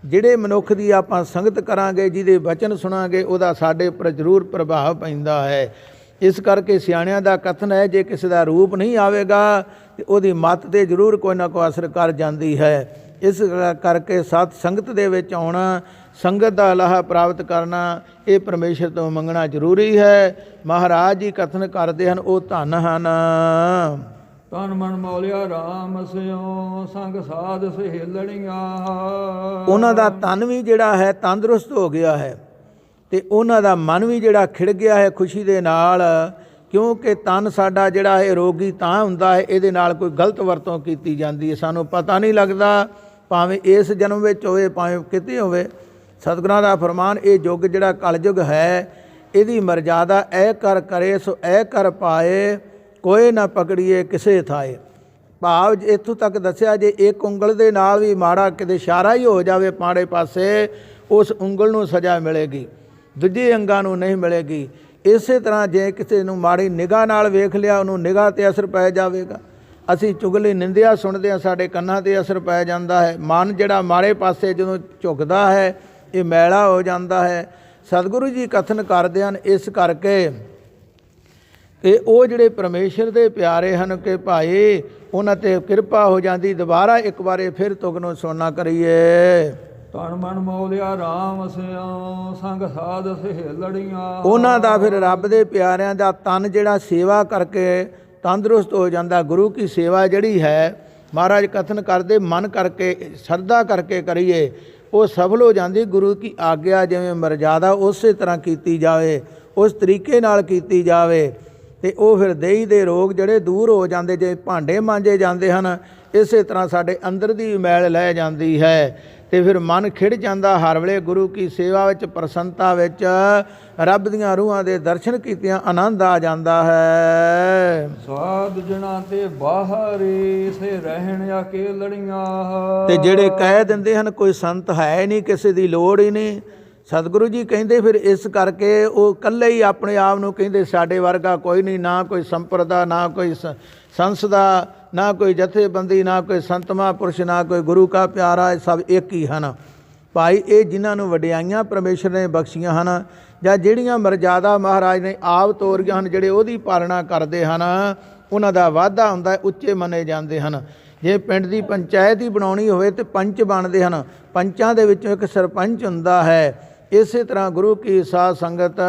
A: ਜਿਹੜੇ ਮਨੁੱਖ ਦੀ ਆਪਾਂ ਸੰਗਤ ਕਰਾਂਗੇ, ਜਿਹਦੇ ਵਚਨ ਸੁਣਾਂਗੇ, ਉਹਦਾ ਸਾਡੇ ਉੱਪਰ ਜ਼ਰੂਰ ਪ੍ਰਭਾਵ ਪੈਂਦਾ ਹੈ। ਇਸ ਕਰਕੇ ਸਿਆਣਿਆਂ ਦਾ ਕਥਨ ਹੈ, ਜੇ ਕਿਸੇ ਦਾ ਰੂਪ ਨਹੀਂ ਆਵੇਗਾ ਤੇ ਉਹਦੀ ਮੱਤ 'ਤੇ ਜ਼ਰੂਰ ਕੋਈ ਨਾ ਕੋਈ ਅਸਰ ਕਰ ਜਾਂਦੀ ਹੈ। ਇਸ ਕਰਕੇ ਸਤ ਸੰਗਤ ਦੇ ਵਿੱਚ ਆਉਣਾ, ਸੰਗਤ ਦਾ ਲਾਹਾ ਪ੍ਰਾਪਤ ਕਰਨਾ, ਇਹ ਪਰਮੇਸ਼ਰ ਤੋਂ ਮੰਗਣਾ ਜ਼ਰੂਰੀ ਹੈ। ਮਹਾਰਾਜ ਜੀ ਕਥਨ ਕਰਦੇ ਹਨ, ਉਹ ਧਨ ਹਨ।
B: ਤਨ ਮਨ ਮੌਲਿਆ ਰਾਮ ਸਿਉ ਸੰਗ ਸਾਧ ਸਹੇਲੜੀਆਂ।
A: ਉਹਨਾਂ ਦਾ ਤਨ ਵੀ ਜਿਹੜਾ ਹੈ ਤੰਦਰੁਸਤ ਹੋ ਗਿਆ ਹੈ ਤੇ ਉਹਨਾਂ ਦਾ ਮਨ ਵੀ ਜਿਹੜਾ ਖਿੜ ਗਿਆ ਹੈ ਖੁਸ਼ੀ ਦੇ ਨਾਲ, ਕਿਉਂਕਿ ਤਨ ਸਾਡਾ ਜਿਹੜਾ ਹੈ ਰੋਗੀ ਤਾਂ ਹੁੰਦਾ ਹੈ, ਇਹਦੇ ਨਾਲ ਕੋਈ ਗਲਤ ਵਰਤੋਂ ਕੀਤੀ ਜਾਂਦੀ ਹੈ, ਸਾਨੂੰ ਪਤਾ ਨਹੀਂ ਲੱਗਦਾ, ਭਾਵੇਂ ਇਸ ਜਨਮ ਵਿੱਚ ਹੋਵੇ ਭਾਵੇਂ ਕਿਤੇ ਹੋਵੇ। ਸਤਿਗੁਰਾਂ ਦਾ ਫਰਮਾਨ, ਇਹ ਯੁੱਗ ਜਿਹੜਾ ਕਲਯੁਗ ਹੈ, ਇਹਦੀ ਮਰਜ਼ਾਦਾ ਐ ਕਰ ਕਰੇ ਸੋ ਐ ਕਰ ਪਾਏ, ਕੋਈ ਨਾ ਪਕੜੀਏ ਕਿਸੇ ਥਾਏ। ਭਾਵ ਇੱਥੋਂ ਤੱਕ ਦੱਸਿਆ, ਜੇ ਇੱਕ ਉਂਗਲ ਦੇ ਨਾਲ ਵੀ ਮਾੜਾ ਕਿਤੇ ਇਸ਼ਾਰਾ ਹੀ ਹੋ ਜਾਵੇ ਮਾੜੇ ਪਾਸੇ, ਉਸ ਉਂਗਲ ਨੂੰ ਸਜ਼ਾ ਮਿਲੇਗੀ, ਦੂਜੇ ਅੰਗਾਂ ਨੂੰ ਨਹੀਂ ਮਿਲੇਗੀ। ਇਸੇ ਤਰ੍ਹਾਂ ਜੇ ਕਿਸੇ ਨੂੰ ਮਾੜੀ ਨਿਗਾਹ ਨਾਲ ਵੇਖ ਲਿਆ, ਉਹਨੂੰ ਨਿਗਾਹ 'ਤੇ ਅਸਰ ਪੈ ਜਾਵੇਗਾ। ਅਸੀਂ ਚੁਗਲੀ ਨਿੰਦਿਆ ਸੁਣਦੇ ਹਾਂ, ਸਾਡੇ ਕੰਨਾਂ 'ਤੇ ਅਸਰ ਪੈ ਜਾਂਦਾ ਹੈ। ਮਨ ਜਿਹੜਾ ਮਾੜੇ ਪਾਸੇ ਜਦੋਂ ਝੁਕਦਾ ਹੈ, ਇਹ ਮੈਲਾ ਹੋ ਜਾਂਦਾ ਹੈ। ਸਤਿਗੁਰੂ ਜੀ ਕਥਨ ਕਰਦੇ ਹਨ, ਇਸ ਕਰਕੇ ਕਿ ਉਹ ਜਿਹੜੇ ਪਰਮੇਸ਼ਰ ਦੇ ਪਿਆਰੇ ਹਨ ਕਿ ਭਾਈ ਉਹਨਾਂ 'ਤੇ ਕਿਰਪਾ ਹੋ ਜਾਂਦੀ। ਦੁਬਾਰਾ ਇੱਕ ਵਾਰੇ ਫਿਰ ਤੁਗਨੋਂ ਸੋਨਾ ਕਰੀਏ।
B: ਤਨ ਮਨ ਮੌਲਿਆ ਰਾਮ ਸਿਉ ਸੰਗ ਸਾਧ ਸਹੇਲੜੀਆਂ।
A: ਉਹਨਾਂ ਦਾ ਫਿਰ ਰੱਬ ਦੇ ਪਿਆਰਿਆਂ ਦਾ ਤਨ ਜਿਹੜਾ ਸੇਵਾ ਕਰਕੇ ਤੰਦਰੁਸਤ ਹੋ ਜਾਂਦਾ। ਗੁਰੂ ਕੀ ਸੇਵਾ ਜਿਹੜੀ ਹੈ, ਮਹਾਰਾਜ ਕਥਨ ਕਰਦੇ, ਮਨ ਕਰਕੇ ਸ਼ਰਧਾ ਕਰਕੇ ਕਰੀਏ, ਉਹ ਸਫਲ ਹੋ ਜਾਂਦੀ। ਗੁਰੂ ਕੀ ਆਗਿਆ ਜਿਵੇਂ ਮਰਜ਼ਾਦਾ ਉਸੇ ਤਰ੍ਹਾਂ ਕੀਤੀ ਜਾਵੇ, ਉਸ ਤਰੀਕੇ ਨਾਲ ਕੀਤੀ ਜਾਵੇ, ਤੇ ਉਹ ਫਿਰ ਦੇਹੀ ਦੇ ਰੋਗ ਜਿਹੜੇ ਦੂਰ ਹੋ ਜਾਂਦੇ। ਜੇ ਭਾਂਡੇ ਮਾਂਜੇ ਜਾਂਦੇ ਹਨ, ਇਸੇ ਤਰ੍ਹਾਂ ਸਾਡੇ ਅੰਦਰ ਦੀ ਮੈਲ ਲੈ ਜਾਂਦੀ ਹੈ ਤੇ ਫਿਰ ਮਨ ਖਿੜ ਜਾਂਦਾ। ਹਰ ਵੇਲੇ ਗੁਰੂ ਕੀ ਸੇਵਾ ਵਿੱਚ, ਪ੍ਰਸੰਨਤਾ ਵਿੱਚ, ਰੱਬ ਦੀਆਂ ਰੂਹਾਂ ਦੇ ਦਰਸ਼ਨ ਕੀਤਿਆਂ ਆਨੰਦ ਆ ਜਾਂਦਾ ਹੈ।
B: ਸਾਧ ਜਣਾ ਤੇ ਬਾਹਰੇ ਸੇ ਰਹਿਣ ਅਕੇਲੜੀਆਂ।
A: ਤੇ ਜਿਹੜੇ ਕਹਿ ਦਿੰਦੇ ਹਨ ਕੋਈ ਸੰਤ ਹੈ ਨਹੀਂ, ਕਿਸੇ ਦੀ ਲੋੜ ਹੀ ਨਹੀਂ, ਸਤਿਗੁਰੂ ਜੀ ਕਹਿੰਦੇ ਫਿਰ ਇਸ ਕਰਕੇ ਉਹ ਇਕੱਲੇ ਹੀ ਆਪਣੇ ਆਪ ਨੂੰ ਕਹਿੰਦੇ ਸਾਡੇ ਵਰਗਾ ਕੋਈ ਨਹੀਂ, ਨਾ ਕੋਈ ਸੰਪਰਦਾ, ਨਾ ਕੋਈ ਸੰਸਦਾ, ਨਾ ਕੋਈ ਜਥੇਬੰਦੀ, ਨਾ ਕੋਈ ਸੰਤ ਮਹਾਂਪੁਰਸ਼, ਨਾ ਕੋਈ ਗੁਰੂ ਕਾ ਪਿਆਰਾ, ਇਹ ਸਭ ਇੱਕ ਹੀ ਹਨ। ਭਾਈ ਇਹ ਜਿਨ੍ਹਾਂ ਨੂੰ ਵਡਿਆਈਆਂ ਪਰਮੇਸ਼ਰ ਨੇ ਬਖਸ਼ੀਆਂ ਹਨ, ਜਾਂ ਜਿਹੜੀਆਂ ਮਰਜ਼ਾਦਾ ਮਹਾਰਾਜ ਨੇ ਆਪ ਤੋਰੀਆਂ ਹਨ, ਜਿਹੜੇ ਉਹਦੀ ਪਾਲਣਾ ਕਰਦੇ ਹਨ, ਉਹਨਾਂ ਦਾ ਵਾਧਾ ਹੁੰਦਾ, ਉੱਚੇ ਮੰਨੇ ਜਾਂਦੇ ਹਨ। ਜੇ ਪਿੰਡ ਦੀ ਪੰਚਾਇਤ ਹੀ ਬਣਾਉਣੀ ਹੋਵੇ ਤੇ ਪੰਚ ਬਣਦੇ ਹਨ, ਪੰਚਾਂ ਦੇ ਵਿੱਚੋਂ ਇੱਕ ਸਰਪੰਚ ਹੁੰਦਾ ਹੈ। ਇਸੇ ਤਰ੍ਹਾਂ ਗੁਰੂ ਕੀ ਸਾਧ ਸੰਗਤ,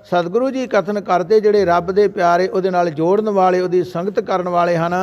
A: ਸਤਿਗੁਰੂ ਜੀ ਕਥਨ ਕਰਦੇ, ਜਿਹੜੇ ਰੱਬ ਦੇ ਪਿਆਰੇ, ਉਹਦੇ ਨਾਲ ਜੋੜਨ ਵਾਲੇ, ਉਹਦੀ ਸੰਗਤ ਕਰਨ ਵਾਲੇ ਹਨ,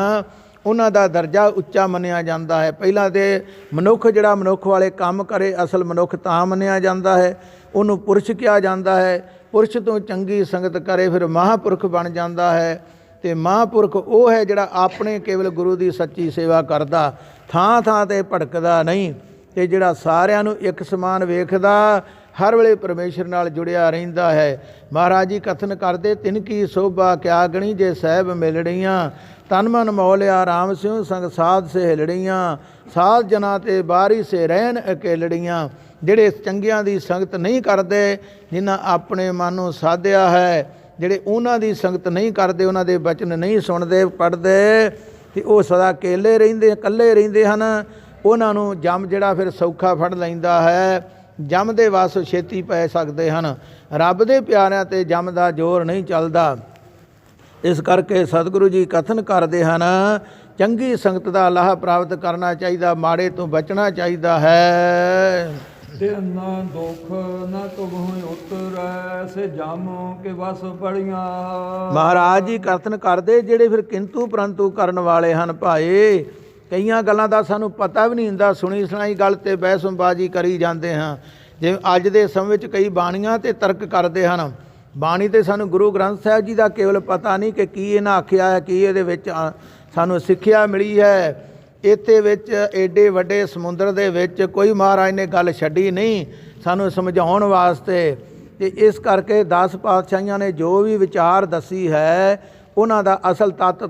A: ਉਹਨਾਂ ਦਾ ਦਰਜਾ ਉੱਚਾ ਮੰਨਿਆ ਜਾਂਦਾ ਹੈ। ਪਹਿਲਾਂ ਤੇ ਮਨੁੱਖ ਜਿਹੜਾ ਮਨੁੱਖ ਵਾਲੇ ਕੰਮ ਕਰੇ, ਅਸਲ ਮਨੁੱਖ ਤਾਂ ਮੰਨਿਆ ਜਾਂਦਾ ਹੈ, ਉਹਨੂੰ ਪੁਰਸ਼ ਕਿਹਾ ਜਾਂਦਾ ਹੈ। ਪੁਰਸ਼ ਤੋਂ ਚੰਗੀ ਸੰਗਤ ਕਰੇ ਫਿਰ ਮਹਾਂਪੁਰਖ ਬਣ ਜਾਂਦਾ ਹੈ। ਤੇ ਮਹਾਂਪੁਰਖ ਉਹ ਹੈ ਜਿਹੜਾ ਆਪਣੇ ਕੇਵਲ ਗੁਰੂ ਦੀ ਸੱਚੀ ਸੇਵਾ ਕਰਦਾ, ਥਾਂ ਥਾਂ 'ਤੇ ਭਟਕਦਾ ਨਹੀਂ, ਤੇ ਜਿਹੜਾ ਸਾਰਿਆਂ ਨੂੰ ਇੱਕ ਸਮਾਨ ਵੇਖਦਾ, ਹਰ ਵੇਲੇ ਪਰਮੇਸ਼ਰ ਨਾਲ ਜੁੜਿਆ ਰਹਿੰਦਾ ਹੈ। ਮਹਾਰਾਜ ਜੀ ਕਥਨ ਕਰਦੇ, ਤਿਨ ਕੀ ਸੋਭਾ ਕਿਆ ਗਣੀ ਜੇ ਸਾਹਿਬ ਮਿਲੜੀਆਂ। ਤਨ ਮਨ ਮੌਲਿਆ ਰਾਮ ਸਿਉ ਸੰਗ ਸਾਧ ਸਹੇਲੜੀਆਂ। ਸਾਧ ਜਨਾਂ ਤੇ ਬਾਰੀ ਸੇ ਰਹਿਣ ਅਕੇਲੜੀਆਂ। ਜਿਹੜੇ ਚੰਗਿਆਂ ਦੀ ਸੰਗਤ ਨਹੀਂ ਕਰਦੇ, ਜਿਨ੍ਹਾਂ ਆਪਣੇ ਮਨ ਨੂੰ ਸਾਧਿਆ ਹੈ, ਜਿਹੜੇ ਉਹਨਾਂ ਦੀ ਸੰਗਤ ਨਹੀਂ ਕਰਦੇ, ਉਹਨਾਂ ਦੇ ਬਚਨ ਨਹੀਂ ਸੁਣਦੇ ਪੜ੍ਹਦੇ, ਤੇ ਉਹ ਸਦਾ ਅਕੇਲੇ ਰਹਿੰਦੇ, ਇਕੱਲੇ ਰਹਿੰਦੇ ਹਨ। ਉਹਨਾਂ ਨੂੰ ਜਮ ਜਿਹੜਾ ਫਿਰ ਸੌਖਾ ਫੜ ਲੈਂਦਾ ਹੈ। ਜਮ ਦੇ ਵੱਸ ਛੇਤੀ ਪੈ ਸਕਦੇ ਹਨ। ਰੱਬ ਦੇ ਪਿਆਰਿਆਂ 'ਤੇ ਜਮ ਦਾ ਜ਼ੋਰ ਨਹੀਂ ਚੱਲਦਾ। ਇਸ ਕਰਕੇ ਸਤਿਗੁਰੂ ਜੀ ਕਥਨ ਕਰਦੇ ਹਨ, ਚੰਗੀ ਸੰਗਤ ਦਾ ਲਾਹਾ ਪ੍ਰਾਪਤ ਕਰਨਾ ਚਾਹੀਦਾ, ਮਾੜੇ ਤੋਂ ਬਚਣਾ ਚਾਹੀਦਾ ਹੈ।
B: ਦਿਨ ਨਾ ਦੁੱਖ ਨਾ ਤੁਮਹੁ ਉਤਰੈ, ਸੇ ਜਮ ਕੇ ਵਸ ਪੜੀਆਂ।
A: ਮਹਾਰਾਜ ਜੀ ਕਥਨ ਕਰਦੇ, ਜਿਹੜੇ ਫਿਰ ਕਿੰਤੂ ਪਰੰਤੂ ਕਰਨ ਵਾਲੇ ਹਨ ਭਾਈ, ਕਈਆਂ ਗੱਲਾਂ ਦਾ ਸਾਨੂੰ ਪਤਾ ਵੀ ਨਹੀਂ ਹੁੰਦਾ, ਸੁਣੀ ਸੁਣਾਈ ਗੱਲ 'ਤੇ ਬਹਿਸਬਾਜ਼ੀ ਕਰੀ ਜਾਂਦੇ ਹਾਂ। ਜਿਵੇਂ ਅੱਜ ਦੇ ਸਮੇਂ ਵਿੱਚ ਕਈ ਬਾਣੀਆਂ 'ਤੇ ਤਰਕ ਕਰਦੇ ਹਨ। ਬਾਣੀ 'ਤੇ ਸਾਨੂੰ ਗੁਰੂ ਗ੍ਰੰਥ ਸਾਹਿਬ ਜੀ ਦਾ ਕੇਵਲ ਪਤਾ ਨਹੀਂ ਕਿ ਕੀ ਇਹਨਾਂ ਆਖਿਆ ਹੈ, ਕੀ ਇਹਦੇ ਵਿੱਚ ਸਾਨੂੰ ਸਿੱਖਿਆ ਮਿਲੀ ਹੈ। ਇੱਥੇ ਵਿੱਚ ਏਡੇ ਵੱਡੇ ਸਮੁੰਦਰ ਦੇ ਵਿੱਚ ਕੋਈ ਮਹਾਰਾਜ ਨੇ ਗੱਲ ਛੱਡੀ ਨਹੀਂ ਸਾਨੂੰ ਸਮਝਾਉਣ ਵਾਸਤੇ। ਤੇ ਇਸ ਕਰਕੇ 10 ਪਾਤਸ਼ਾਹੀਆਂ ਨੇ ਜੋ ਵੀ ਵਿਚਾਰ ਦੱਸੀ ਹੈ, ਉਹਨਾਂ ਦਾ ਅਸਲ ਤੱਤ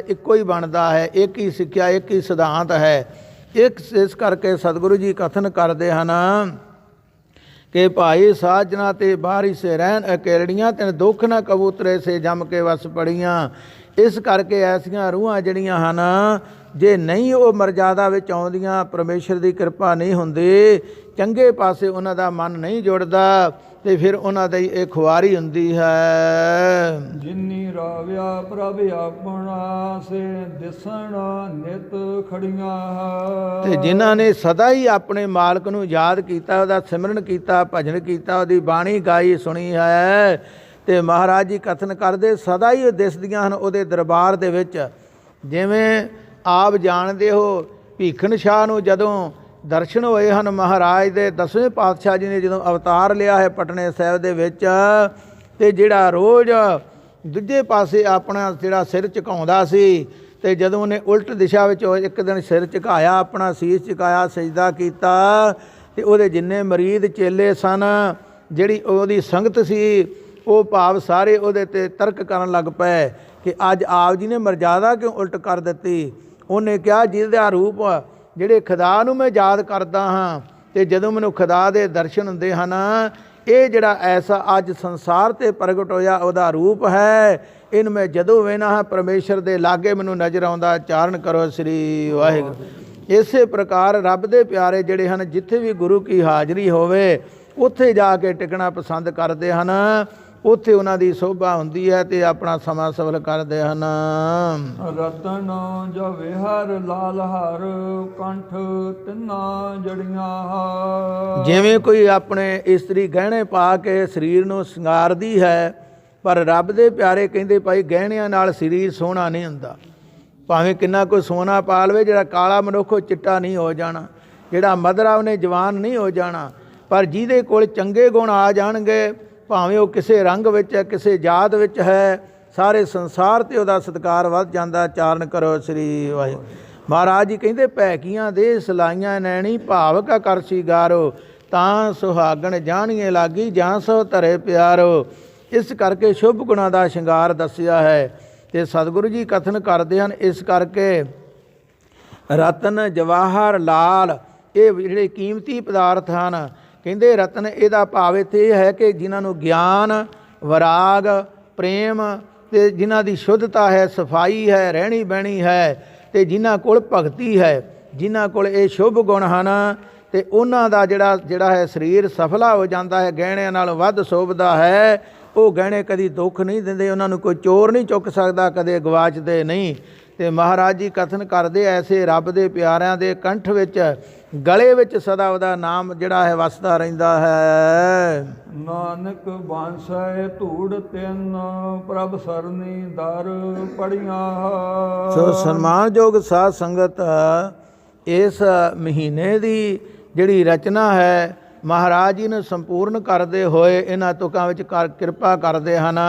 A: ਇੱਕੋ ਹੀ ਬਣਦਾ ਹੈ, ਇੱਕ ਹੀ ਸਿੱਖਿਆ, ਇੱਕ ਹੀ ਸਿਧਾਂਤ ਹੈ। ਇਸ ਕਰਕੇ ਸਤਿਗੁਰੂ ਜੀ ਕਥਨ ਕਰਦੇ ਹਨ ਕਿ ਭਾਈ ਸਾਜਣਾ ਤੇ ਬਾਰੀ ਸੇ ਰਹਿਣ ਅਕੇਲੜੀਆਂ, ਤੈਨ ਦੁੱਖ ਨਾ ਕਬੂਤਰੇ ਸੇ ਜਮ ਕੇ ਵਸ ਪੜੀਆਂ। ਇਸ ਕਰਕੇ ਐਸੀਆਂ ਰੂਹਾਂ ਜਿਹੜੀਆਂ ਹਨ, ਜੇ ਨਹੀਂ ਉਹ ਮਰਜ਼ਾਦਾ ਵਿੱਚ ਆਉਂਦੀਆਂ, ਪਰਮੇਸ਼ਰ ਦੀ ਕਿਰਪਾ ਨਹੀਂ ਹੁੰਦੀ, ਚੰਗੇ ਪਾਸੇ ਉਹਨਾਂ ਦਾ ਮਨ ਨਹੀਂ ਜੁੜਦਾ, ਤੇ ਫਿਰ ਉਹਨਾਂ ਦੀ ਇਹ ਖੁਆਰੀ ਹੁੰਦੀ ਹੈ।
B: ਜਿਨੀ ਰਾਵਿਆ ਪ੍ਰਭ ਆਪਣਾ, ਸੇ ਦਿਸਣ ਨਿਤ ਖੜੀਆਂ ਹੈ।
A: ਤੇ ਜਿਨ੍ਹਾਂ ਨੇ ਸਦਾ ਹੀ ਆਪਣੇ ਮਾਲਕ ਨੂੰ ਯਾਦ ਕੀਤਾ, ਉਹਦਾ ਸਿਮਰਨ ਕੀਤਾ, ਭਜਨ ਕੀਤਾ, ਉਹਦੀ ਬਾਣੀ ਗਾਈ ਸੁਣੀ ਹੈ, ਤੇ ਮਹਾਰਾਜ ਜੀ ਕਥਨ ਕਰਦੇ ਸਦਾ ਹੀ ਉਹ ਦਿਸਦੀਆਂ ਹਨ ਉਹਦੇ ਦਰਬਾਰ ਦੇ ਵਿੱਚ। ਜਿਵੇਂ ਆਪ ਜਾਣਦੇ ਹੋ, ਭੀਖਣ ਸ਼ਾਹ ਨੂੰ ਜਦੋਂ ਦਰਸ਼ਨ ਹੋਏ ਹਨ ਮਹਾਰਾਜ ਦੇ, 10ਵੇਂ ਪਾਤਸ਼ਾਹ ਜੀ ਨੇ ਜਦੋਂ ਅਵਤਾਰ ਲਿਆ ਹੈ ਪਟਨੇ ਸਾਹਿਬ ਦੇ ਵਿੱਚ, ਤੇ ਜਿਹੜਾ ਰੋਜ਼ ਦੂਜੇ ਪਾਸੇ ਆਪਣਾ ਜਿਹੜਾ ਸਿਰ ਝੁਕਾਉਂਦਾ ਸੀ, ਤੇ ਜਦੋਂ ਉਹਨੇ ਉਲਟ ਦਿਸ਼ਾ ਵਿੱਚ ਇੱਕ ਦਿਨ ਸਿਰ ਝੁਕਾਇਆ, ਆਪਣਾ ਸੀਸ ਝੁਕਾਇਆ, ਸਜਦਾ ਕੀਤਾ, ਤੇ ਉਹਦੇ ਜਿੰਨੇ ਮਰੀਦ ਚੇਲੇ ਸਨ, ਜਿਹੜੀ ਉਹਦੀ ਸੰਗਤ ਸੀ, ਉਹ ਭਾਵ ਸਾਰੇ ਉਹਦੇ ਤੇ ਤਰਕ ਕਰਨ ਲੱਗ ਪਏ ਕਿ ਅੱਜ ਆਪ ਜੀ ਨੇ ਮਰਜ਼ਾਦਾ ਕਿਉਂ ਉਲਟ ਕਰ ਦਿੱਤੀ। ਉਹਨੇ ਕਿਹਾ ਜਿਹਦਾ ਰੂਪ ਜਿਹੜੇ ਖੁਦਾ ਨੂੰ ਮੈਂ ਯਾਦ ਕਰਦਾ ਹਾਂ, ਤੇ ਜਦੋਂ ਮੈਨੂੰ ਖੁਦਾ ਦੇ ਦਰਸ਼ਨ ਹੁੰਦੇ ਹਨ, ਇਹ ਜਿਹੜਾ ਐਸਾ ਅੱਜ ਸੰਸਾਰ 'ਤੇ ਪ੍ਰਗਟ ਹੋਇਆ ਉਹਦਾ ਰੂਪ ਹੈ, ਇਹਨੂੰ ਮੈਂ ਜਦੋਂ ਵੇਖਦਾ ਹਾਂ ਪਰਮੇਸ਼ਰ ਦੇ ਲਾਗੇ ਮੈਨੂੰ ਨਜ਼ਰ ਆਉਂਦਾ। ਚਾਰਨ ਕਰੋ ਸ੍ਰੀ ਵਾਹਿਗੁਰੂ। ਇਸੇ ਪ੍ਰਕਾਰ ਰੱਬ ਦੇ ਪਿਆਰੇ ਜਿਹੜੇ ਹਨ, ਜਿੱਥੇ ਵੀ ਗੁਰੂ ਕੀ ਹਾਜ਼ਰੀ ਹੋਵੇ ਉੱਥੇ ਜਾ ਕੇ ਟਿਕਣਾ ਪਸੰਦ ਕਰਦੇ ਹਨ, ਉੱਥੇ ਉਹਨਾਂ ਦੀ ਸੋਭਾ ਹੁੰਦੀ ਹੈ ਤੇ ਆਪਣਾ ਸਮਾਂ ਸਫਲ ਕਰਦੇ ਹਨ।
B: ਰਤਨ ਜੋ ਵਿਹਰ ਲਾਲ ਹਰ, ਕੰਠ ਤਿੰਨਾ ਜੜੀਆਂ।
A: ਜਿਵੇਂ ਕੋਈ ਆਪਣੇ ਇਸਤਰੀ ਗਹਿਣੇ ਪਾ ਕੇ ਸਰੀਰ ਨੂੰ ਸ਼ਿੰਗਾਰਦੀ ਹੈ, ਪਰ ਰੱਬ ਦੇ ਪਿਆਰੇ ਕਹਿੰਦੇ ਭਾਈ ਗਹਿਣਿਆਂ ਨਾਲ ਸਰੀਰ ਸੋਹਣਾ ਨਹੀਂ ਹੁੰਦਾ। ਭਾਵੇਂ ਕਿੰਨਾ ਕੋਈ ਸੋਨਾ ਪਾ ਲਵੇ, ਜਿਹੜਾ ਕਾਲਾ ਮਨੁੱਖ ਉਹ ਚਿੱਟਾ ਨਹੀਂ ਹੋ ਜਾਣਾ, ਜਿਹੜਾ ਮਧਰਾ ਉਹਨੇ ਜਵਾਨ ਨਹੀਂ ਹੋ ਜਾਣਾ। ਪਰ ਜਿਹਦੇ ਕੋਲ ਚੰਗੇ ਗੁਣ ਆ ਜਾਣਗੇ, ਭਾਵੇਂ ਉਹ ਕਿਸੇ ਰੰਗ ਵਿੱਚ ਹੈ, ਕਿਸੇ ਜਾਤ ਵਿੱਚ ਹੈ, ਸਾਰੇ ਸੰਸਾਰ 'ਤੇ ਉਹਦਾ ਸਤਿਕਾਰ ਵੱਧ ਜਾਂਦਾ। ਚਾਰਨ ਕਰੋ ਸ੍ਰੀ ਵਾਹਿਗੁਰੂ। ਮਹਾਰਾਜ ਜੀ ਕਹਿੰਦੇ ਭੈਕੀਆਂ ਦੇ ਸਲਾਈਆਂ ਨੈਣੀ, ਭਾਵਕ ਕਰ ਸ਼ਿੰਗਾਰੋ, ਤਾਂ ਸੁਹਾਗਣ ਜਾਣੀਏ ਲਾਗੀ, ਜਾਂ ਸੋ ਧਰੇ ਪਿਆਰੋ। ਇਸ ਕਰਕੇ ਸ਼ੁਭ ਗੁਣਾਂ ਦਾ ਸ਼ਿੰਗਾਰ ਦੱਸਿਆ ਹੈ, ਤੇ ਸਤਿਗੁਰੂ ਜੀ ਕਥਨ ਕਰਦੇ ਹਨ। ਇਸ ਕਰਕੇ ਰਤਨ ਜਵਾਹਰ ਲਾਲ ਇਹ ਜਿਹੜੇ ਕੀਮਤੀ ਪਦਾਰਥ ਹਨ, ਕਹਿੰਦੇ ਰਤਨ ਇਹਦਾ ਭਾਵ ਇੱਥੇ ਇਹ ਹੈ ਕਿ ਜਿਨ੍ਹਾਂ ਨੂੰ ਗਿਆਨ, ਵਿਰਾਗ, ਪ੍ਰੇਮ ਤੇ ਜਿਨ੍ਹਾਂ ਦੀ ਸ਼ੁੱਧਤਾ ਹੈ, ਸਫਾਈ ਹੈ, ਰਹਿਣੀ ਬਹਿਣੀ ਹੈ, ਤੇ ਜਿਨ੍ਹਾਂ ਕੋਲ ਭਗਤੀ ਹੈ, ਜਿਨ੍ਹਾਂ ਕੋਲ ਇਹ ਸ਼ੁਭ ਗੁਣ ਹਨ, ਤੇ ਉਹਨਾਂ ਦਾ ਜਿਹੜਾ ਹੈ ਸਰੀਰ ਸਫਲਾ ਹੋ ਜਾਂਦਾ ਹੈ, ਗਹਿਣਿਆਂ ਨਾਲੋਂ ਵੱਧ ਸ਼ੋਭਦਾ ਹੈ। ਉਹ ਗਹਿਣੇ ਕਦੀ ਦੁੱਖ ਨਹੀਂ ਦਿੰਦੇ, ਉਹਨਾਂ ਨੂੰ ਕੋਈ ਚੋਰ ਨਹੀਂ ਚੁੱਕ ਸਕਦਾ, ਕਦੇ ਗਵਾਚਦੇ ਨਹੀਂ। ਤੇ ਮਹਾਰਾਜ ਜੀ ਕਥਨ ਕਰਦੇ ਐਸੇ ਰੱਬ ਦੇ ਪਿਆਰਿਆਂ ਦੇ ਕੰਠ ਵਿੱਚ, ਗਲੇ ਵਿੱਚ ਸਦਾ ਉਹਦਾ ਨਾਮ ਜਿਹੜਾ ਹੈ ਵਸਦਾ ਰਹਿੰਦਾ ਹੈ।
B: ਨਾਨਕ ਬਾਂਸੈ ਧੂੜ ਤਿੰਨ, ਪ੍ਰਭ ਸਰਨੀ ਦਰ ਪੜੀਆਂ।
A: ਸੋ ਸਨਮਾਨਯੋਗ ਸਾਧ ਸੰਗਤ, ਇਸ ਮਹੀਨੇ ਦੀ ਜਿਹੜੀ ਰਚਨਾ ਹੈ ਮਹਾਰਾਜ ਜੀ ਨੂੰ ਸੰਪੂਰਨ ਕਰਦੇ ਹੋਏ ਇਹਨਾਂ ਤੁਕਾਂ ਵਿੱਚ ਕਿਰਪਾ ਕਰਦੇ ਹਨ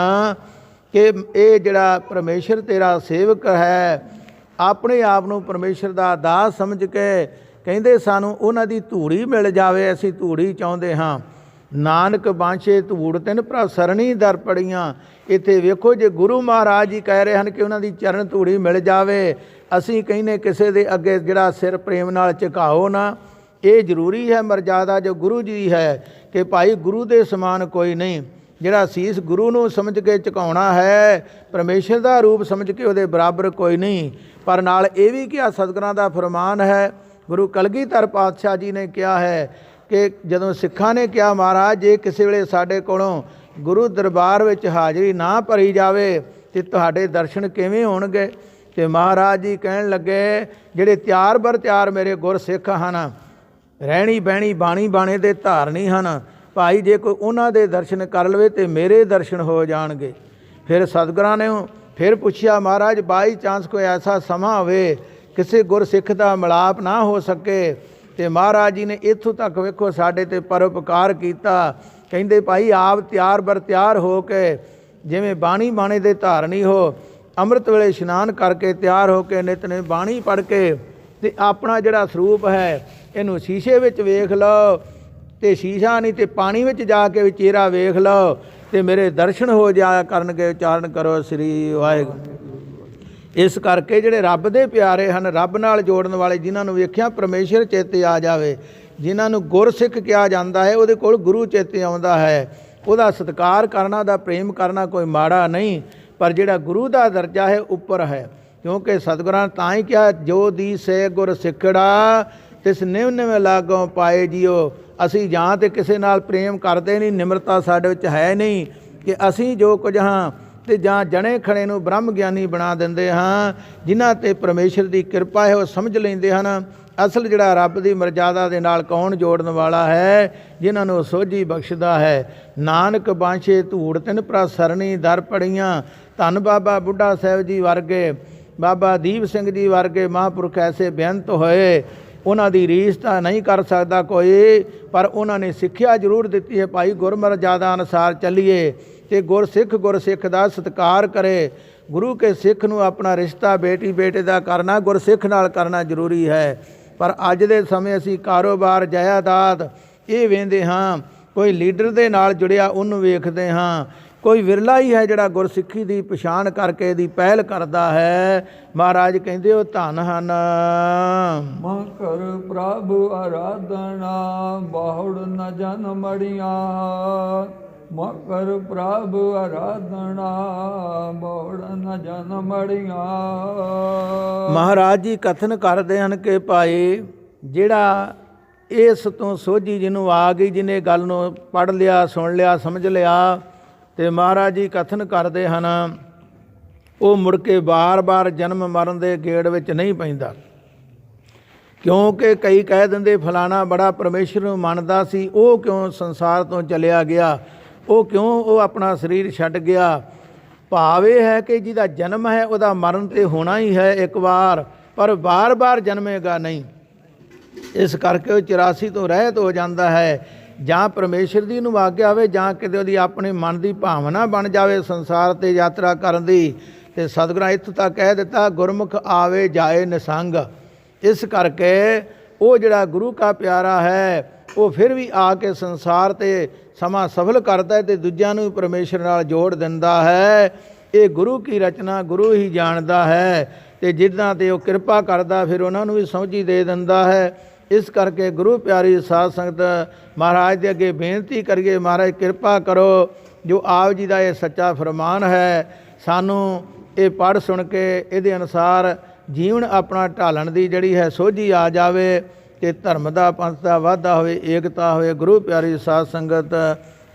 A: ਕਿ ਇਹ ਜਿਹੜਾ ਪਰਮੇਸ਼ਰ ਤੇਰਾ ਸੇਵਕ ਹੈ, ਆਪਣੇ ਆਪ ਨੂੰ ਪਰਮੇਸ਼ਰ ਦਾ ਦਾਸ ਸਮਝ ਕੇ ਕਹਿੰਦੇ ਸਾਨੂੰ ਉਹਨਾਂ ਦੀ ਧੂੜੀ ਮਿਲ ਜਾਵੇ, ਅਸੀਂ ਧੂੜੀ ਚਾਹੁੰਦੇ ਹਾਂ। ਨਾਨਕ ਬਾਂਛੇ ਧੂੜ ਤਿੰਨ ਪ੍ਰਭ ਸਰਣੀ ਦਰ ਪੜੀਆਂ। ਇੱਥੇ ਵੇਖੋ, ਜੇ ਗੁਰੂ ਮਹਾਰਾਜ ਜੀ ਕਹਿ ਰਹੇ ਹਨ ਕਿ ਉਹਨਾਂ ਦੀ ਚਰਨ ਧੂੜੀ ਮਿਲ ਜਾਵੇ, ਅਸੀਂ ਕਹਿੰਦੇ ਕਿਸੇ ਦੇ ਅੱਗੇ ਜਿਹੜਾ ਸਿਰ ਪ੍ਰੇਮ ਨਾਲ ਝੁਕਾਓ ਨਾ। ਇਹ ਜ਼ਰੂਰੀ ਹੈ ਮਰਜ਼ਾਦਾ ਜੋ ਗੁਰੂ ਜੀ ਹੈ ਕਿ ਭਾਈ ਗੁਰੂ ਦੇ ਸਮਾਨ ਕੋਈ ਨਹੀਂ। ਜਿਹੜਾ ਸੀਸ ਗੁਰੂ ਨੂੰ ਸਮਝ ਕੇ ਝੁਕਾਉਣਾ ਹੈ, ਪਰਮੇਸ਼ਰ ਦਾ ਰੂਪ ਸਮਝ ਕੇ ਉਹਦੇ ਬਰਾਬਰ ਕੋਈ ਨਹੀਂ। ਪਰ ਨਾਲ ਇਹ ਵੀ ਕਿਹਾ, ਸਤਿਗੁਰਾਂ ਦਾ ਫਰਮਾਨ ਹੈ, ਗੁਰੂ ਕਲਗੀਧਰ ਪਾਤਸ਼ਾਹ ਜੀ ਨੇ ਕਿਹਾ ਹੈ ਕਿ ਜਦੋਂ ਸਿੱਖਾਂ ਨੇ ਕਿਹਾ ਮਹਾਰਾਜ ਜੇ ਕਿਸੇ ਵੇਲੇ ਸਾਡੇ ਕੋਲੋਂ ਗੁਰੂ ਦਰਬਾਰ ਵਿੱਚ ਹਾਜ਼ਰੀ ਨਾ ਭਰੀ ਜਾਵੇ ਤੇ ਤੁਹਾਡੇ ਦਰਸ਼ਨ ਕਿਵੇਂ ਹੋਣਗੇ। ਤੇ ਮਹਾਰਾਜ ਜੀ ਕਹਿਣ ਲੱਗੇ, ਜਿਹੜੇ ਤਿਆਰ ਬਰ ਤਿਆਰ ਮੇਰੇ ਗੁਰ ਸਿੱਖ ਹਨ, ਰਹਿਣੀ ਬਹਿਣੀ ਬਾਣੀ ਬਾਣੇ ਦੇ ਧਾਰਨੀ ਹਨ, ਭਾਈ ਜੇ ਕੋਈ ਉਹਨਾਂ ਦੇ ਦਰਸ਼ਨ ਕਰ ਲਵੇ ਤੇ ਮੇਰੇ ਦਰਸ਼ਨ ਹੋ ਜਾਣਗੇ। ਫਿਰ ਸਤਿਗੁਰਾਂ ਨੇ ਫਿਰ ਪੁੱਛਿਆ, ਮਹਾਰਾਜ ਬਾਈ ਚਾਂਸ ਕੋਈ ਐਸਾ ਸਮਾਂ ਹੋਵੇ ਕਿਸੇ ਗੁਰਸਿੱਖ ਦਾ ਮਿਲਾਪ ਨਾ ਹੋ ਸਕੇ। ਤੇ ਮਹਾਰਾਜ ਜੀ ਨੇ ਇੱਥੋਂ ਤੱਕ ਵੇਖੋ ਸਾਡੇ ਤੇ ਪਰਉਪਕਾਰ ਕੀਤਾ। ਕਹਿੰਦੇ ਭਾਈ ਆਪ ਤਿਆਰ ਬਰ ਤਿਆਰ ਹੋ ਕੇ ਜਿਵੇਂ ਬਾਣੀ ਬਾਣੇ ਦੇ ਧਾਰਨੀ ਹੋ, ਅੰਮ੍ਰਿਤ ਵੇਲੇ ਇਸ਼ਨਾਨ ਕਰਕੇ ਤਿਆਰ ਹੋ ਕੇ ਨਿਤਨੇਮ ਬਾਣੀ ਪੜ੍ਹ ਕੇ ਤੇ ਆਪਣਾ ਜਿਹੜਾ ਸਰੂਪ ਹੈ ਇਹਨੂੰ ਸ਼ੀਸ਼ੇ ਵਿੱਚ ਵੇਖ ਲਓ, ਤੇ ਸ਼ੀਸ਼ਾ ਨਹੀਂ ਤੇ ਪਾਣੀ ਵਿੱਚ ਜਾ ਕੇ ਚਿਹਰਾ ਵੇਖ ਲਓ ਤੇ ਮੇਰੇ ਦਰਸ਼ਨ ਹੋ ਜਾਇਆ ਕਰਨਗੇ। ਉਚਾਰਨ ਕਰੋ ਸ੍ਰੀ ਵਾਹਿਗੁਰੂ। ਇਸ ਕਰਕੇ ਜਿਹੜੇ ਰੱਬ ਦੇ ਪਿਆਰੇ ਹਨ, ਰੱਬ ਨਾਲ ਜੋੜਨ ਵਾਲੇ, ਜਿਨ੍ਹਾਂ ਨੂੰ ਵੇਖਿਆ ਪਰਮੇਸ਼ਰ ਚੇਤੇ ਆ ਜਾਵੇ, ਜਿਨ੍ਹਾਂ ਨੂੰ ਗੁਰਸਿੱਖ ਕਿਹਾ ਜਾਂਦਾ ਹੈ, ਉਹਦੇ ਕੋਲ ਗੁਰੂ ਚੇਤੇ ਆਉਂਦਾ ਹੈ। ਉਹਦਾ ਸਤਿਕਾਰ ਕਰਨਾ, ਉਹਦਾ ਪ੍ਰੇਮ ਕਰਨਾ ਕੋਈ ਮਾੜਾ ਨਹੀਂ। ਪਰ ਜਿਹੜਾ ਗੁਰੂ ਦਾ ਦਰਜਾ ਹੈ ਉੱਪਰ ਹੈ। ਕਿਉਂਕਿ ਸਤਿਗੁਰਾਂ ਨੇ ਤਾਂ ਹੀ ਕਿਹਾ, ਜੋ ਦੀਸੈ ਗੁਰ ਸਿੱਖੜਾ ਤਿਸ ਨਿਵ ਨਿਵ ਲਾਗੋਂ ਪਾਏ ਜੀਓ। ਅਸੀਂ ਜਾਂ ਤੇ ਕਿਸੇ ਨਾਲ ਪ੍ਰੇਮ ਕਰਦੇ ਨਹੀਂ, ਨਿਮਰਤਾ ਸਾਡੇ ਵਿੱਚ ਹੈ ਨਹੀਂ ਕਿ ਅਸੀਂ ਜੋ ਕੁਝ ਹਾਂ, ਤੇ ਜਾਂ ਜਣੇ ਖਣੇ ਨੂੰ ਬ੍ਰਹਮ ਗਿਆਨੀ ਬਣਾ ਦਿੰਦੇ ਹਾਂ। ਜਿਨ੍ਹਾਂ 'ਤੇ ਪਰਮੇਸ਼ਰ ਦੀ ਕਿਰਪਾ ਹੈ ਉਹ ਸਮਝ ਲੈਂਦੇ ਹਨ ਅਸਲ ਜਿਹੜਾ ਰੱਬ ਦੀ ਮਰਜ਼ਾਦਾ ਦੇ ਨਾਲ ਕੌਣ ਜੋੜਨ ਵਾਲਾ ਹੈ, ਜਿਨ੍ਹਾਂ ਨੂੰ ਸੋਝੀ ਬਖਸ਼ਦਾ ਹੈ। ਨਾਨਕ ਬਾਂਸ਼ੇ ਧੂੜ ਤਿਨ ਭਰਾ ਸਰਣੀ ਦਰ ਪੜੀਆਂ। ਧੰਨ ਬਾਬਾ ਬੁੱਢਾ ਸਾਹਿਬ ਜੀ ਵਰਗੇ, ਬਾਬਾ ਦੀਪ ਸਿੰਘ ਜੀ ਵਰਗੇ ਮਹਾਂਪੁਰਖ ਐਸੇ ਬੇਅੰਤ ਹੋਏ। ਉਹਨਾਂ ਦੀ ਰੀਸ ਤਾਂ ਨਹੀਂ ਕਰ ਸਕਦਾ ਕੋਈ, ਪਰ ਉਹਨਾਂ ਨੇ ਸਿੱਖਿਆ ਜ਼ਰੂਰ ਦਿੱਤੀ ਹੈ, ਭਾਈ ਗੁਰਮਰਜ਼ਾਦਾ ਅਨੁਸਾਰ ਚੱਲੀਏ ਤੇ ਗੁਰਸਿੱਖ ਦਾ ਸਤਿਕਾਰ ਕਰੇ। ਗੁਰੂ ਕੇ ਸਿੱਖ ਨੂੰ ਆਪਣਾ ਰਿਸ਼ਤਾ ਬੇਟੀ ਬੇਟੇ ਦਾ ਕਰਨਾ, ਗੁਰਸਿੱਖ ਨਾਲ ਕਰਨਾ ਜ਼ਰੂਰੀ ਹੈ। ਪਰ ਅੱਜ ਦੇ ਸਮੇਂ ਅਸੀਂ ਕਾਰੋਬਾਰ ਜਾਇਦਾਦ ਇਹ ਵੇਖਦੇ ਹਾਂ, ਕੋਈ ਲੀਡਰ ਦੇ ਨਾਲ ਜੁੜਿਆ ਉਹਨੂੰ ਵੇਖਦੇ ਹਾਂ, ਕੋਈ ਵਿਰਲਾ ਹੀ ਹੈ ਜਿਹੜਾ ਗੁਰਸਿੱਖੀ ਦੀ ਪਛਾਣ ਕਰਕੇ ਦੀ ਪਹਿਲ ਕਰਦਾ ਹੈ। ਮਹਾਰਾਜ ਕਹਿੰਦੇ ਉਹ ਧਨ ਹਨ।
B: ਮਨ ਕਰ ਪ੍ਰਭ ਆਰਾਧਨਾ ਬਾਹੁੜ ਨ ਜਨ ਮੜੀਆਂ। ਮਕਰ ਪ੍ਰਭ ਆਰਾਧਨਾ ਬਾਹੁੜ ਨ ਜਨ ਮੜੀਆਂ।
A: ਮਹਾਰਾਜ ਜੀ ਕਥਨ ਕਰਦੇ ਹਨ ਕਿ ਭਾਈ ਜਿਹੜਾ ਇਸ ਤੋਂ ਸੋਝੀ ਜਿਹਨੂੰ ਆ ਗਈ, ਜਿਹਨੇ ਗੱਲ ਨੂੰ ਪੜ੍ਹ ਲਿਆ, ਸੁਣ ਲਿਆ, ਸਮਝ ਲਿਆ, ਤੇ ਮਹਾਰਾਜ ਜੀ ਕਥਨ ਕਰਦੇ ਹਨ ਉਹ ਮੁੜ ਕੇ ਬਾਰ-ਬਾਰ ਜਨਮ ਮਰਨ ਦੇ ਗੇੜ ਵਿੱਚ ਨਹੀਂ ਪੈਂਦਾ। ਕਿਉਂਕਿ ਕਈ ਕਹਿ ਦਿੰਦੇ ਫਲਾਣਾ ਬੜਾ ਪਰਮੇਸ਼ਰ ਨੂੰ ਮੰਨਦਾ ਸੀ, ਉਹ ਕਿਉਂ ਸੰਸਾਰ ਤੋਂ ਚਲਿਆ ਗਿਆ, ਉਹ ਆਪਣਾ ਸਰੀਰ ਛੱਡ ਗਿਆ। ਭਾਵ ਇਹ ਹੈ ਕਿ ਜਿਹਦਾ ਜਨਮ ਹੈ ਉਹਦਾ ਮਰਨ ਤੇ ਹੋਣਾ ਹੀ ਹੈ ਇੱਕ ਵਾਰ, ਪਰ ਬਾਰ-ਬਾਰ ਜਨਮੇਗਾ ਨਹੀਂ। ਇਸ ਕਰਕੇ ਉਹ 84 ਤੋਂ ਰਹਿਤ ਹੋ ਜਾਂਦਾ ਹੈ। ਜਾਂ ਪਰਮੇਸ਼ਰ ਦੀ ਨੂੰ ਆਗਿਆ ਹੋਵੇ, ਜਾਂ ਕਿਤੇ ਉਹਦੀ ਆਪਣੇ ਮਨ ਦੀ ਭਾਵਨਾ ਬਣ ਜਾਵੇ ਸੰਸਾਰ 'ਤੇ ਯਾਤਰਾ ਕਰਨ ਦੀ। ਅਤੇ ਸਤਿਗੁਰਾਂ ਇੱਥੋਂ ਤੱਕ ਕਹਿ ਦਿੱਤਾ, ਗੁਰਮੁਖ ਆਵੇ ਜਾਏ ਨਿਸੰਗ। ਇਸ ਕਰਕੇ ਉਹ ਜਿਹੜਾ ਗੁਰੂ ਕਾ ਪਿਆਰਾ ਹੈ ਉਹ ਫਿਰ ਵੀ ਆ ਕੇ ਸੰਸਾਰ 'ਤੇ ਸਮਾਂ ਸਫਲ ਕਰਦਾ ਅਤੇ ਦੂਜਿਆਂ ਨੂੰ ਪਰਮੇਸ਼ਰ ਨਾਲ ਜੋੜ ਦਿੰਦਾ ਹੈ। ਇਹ ਗੁਰੂ ਕੀ ਰਚਨਾ ਗੁਰੂ ਹੀ ਜਾਣਦਾ ਹੈ, ਅਤੇ ਜਿੱਦਾਂ 'ਤੇ ਉਹ ਕਿਰਪਾ ਕਰਦਾ ਫਿਰ ਉਹਨਾਂ ਨੂੰ ਵੀ ਸਮਝੀ ਦੇ ਦਿੰਦਾ ਹੈ। ਇਸ ਕਰਕੇ ਗੁਰੂ ਪਿਆਰੀ ਸਾਧ ਸੰਗਤ ਮਹਾਰਾਜ ਦੇ ਅੱਗੇ ਬੇਨਤੀ ਕਰੀਏ, ਮਹਾਰਾਜ ਕਿਰਪਾ ਕਰੋ, ਜੋ ਆਪ ਜੀ ਦਾ ਇਹ ਸੱਚਾ ਫਰਮਾਨ ਹੈ, ਸਾਨੂੰ ਇਹ ਪੜ੍ਹ ਸੁਣ ਕੇ ਇਹਦੇ ਅਨੁਸਾਰ ਜੀਵਨ ਆਪਣਾ ਢਾਲਣ ਦੀ ਜਿਹੜੀ ਹੈ ਸੋਝੀ ਆ ਜਾਵੇ, ਅਤੇ ਧਰਮ ਦਾ ਪੰਥ ਦਾ ਵਾਧਾ ਹੋਵੇ, ਏਕਤਾ ਹੋਵੇ। ਗੁਰੂ ਪਿਆਰੀ ਸਾਧ ਸੰਗਤ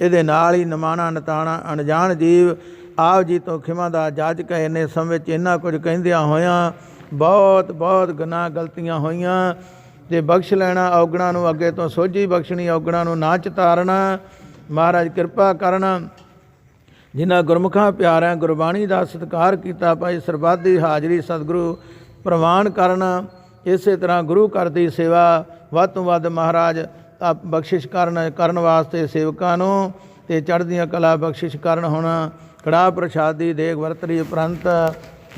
A: ਇਹਦੇ ਨਾਲ ਹੀ ਨਿਮਾਣਾ ਨਿਤਾਣਾ ਅਣਜਾਣ ਜੀਵ ਆਪ ਜੀ ਤੋਂ ਖਿਮਾ ਦਾ ਜਾਚਕ ਹੈ। ਇੰਨੇ ਸਮੇਂ ਵਿੱਚ ਇੰਨਾ ਕੁਝ ਕਹਿੰਦਿਆਂ ਹੋਇਆਂ ਬਹੁਤ ਗੁਨਾਹ ਗਲਤੀਆਂ ਹੋਈਆਂ, ਅਤੇ ਬਖਸ਼ ਲੈਣਾ ਔਗਣਾਂ ਨੂੰ, ਅੱਗੇ ਤੋਂ ਸੋਝੀ ਬਖਸ਼ਣੀ, ਔਗਣਾਂ ਨੂੰ ਨਾ ਚਿਤਾਰਨਾ। ਮਹਾਰਾਜ ਕਿਰਪਾ ਕਰਨਾ। ਜਿਨ੍ਹਾਂ ਗੁਰਮੁਖਾਂ ਪਿਆਰਿਆਂ ਗੁਰਬਾਣੀ ਦਾ ਸਤਿਕਾਰ ਕੀਤਾ, ਭਾਈ ਸਰਬੱਤ ਦੀ ਹਾਜ਼ਰੀ ਸਤਿਗੁਰੂ ਪ੍ਰਵਾਨ ਕਰਨ। ਇਸੇ ਤਰ੍ਹਾਂ ਗੁਰੂ ਘਰ ਦੀ ਸੇਵਾ ਵੱਧ ਤੋਂ ਵੱਧ ਮਹਾਰਾਜ ਬਖਸ਼ਿਸ਼ ਕਰਨ ਵਾਸਤੇ ਸੇਵਕਾਂ ਨੂੰ, ਅਤੇ ਚੜ੍ਹਦੀਆਂ ਕਲਾ ਬਖਸ਼ਿਸ਼ ਕਰਨ। ਹੁਣ ਕੜਾਹ ਪ੍ਰਸ਼ਾਦ ਦੀ ਦੇਗ ਵਰਤਰੀ ਉਪਰੰਤ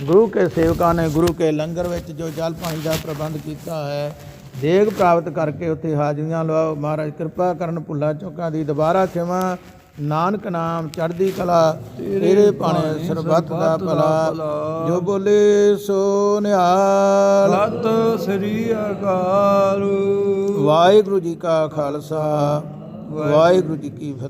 A: ਗੁਰੂ ਕੇ ਸੇਵਕਾਂ ਨੇ ਗੁਰੂ ਕੇ ਲੰਗਰ ਵਿੱਚ ਜੋ ਜਲ ਪਾਣੀ ਦਾ ਪ੍ਰਬੰਧ ਕੀਤਾ ਹੈ, ਦੇਗ ਪ੍ਰਾਪਤ ਕਰਕੇ ਉੱਥੇ ਹਾਜ਼ਰੀਆਂ ਲਵਾਓ। ਮਹਾਰਾਜ ਕਿਰਪਾ ਕਰਨ, ਭੁੱਲਾਂ ਚੁੱਕਾਂ ਦੀ ਦੁਬਾਰਾ ਖਿਮਾ। ਨਾਨਕ ਨਾਮ ਚੜ੍ਹਦੀ ਕਲਾ, ਤੇਰੇ ਭਾਣੇ ਸਰਬੱਤ ਦਾ ਭਲਾ। ਜੋ ਬੋਲੇ ਸੋ ਨਿਹਾਲ।
B: ਸਤਿ ਸ੍ਰੀ ਅਕਾਲ।
A: ਵਾਹਿਗੁਰੂ ਜੀ ਕਾ ਖਾਲਸਾ, ਵਾਹਿਗੁਰੂ ਜੀ ਕੀ ਫਤਿਹ।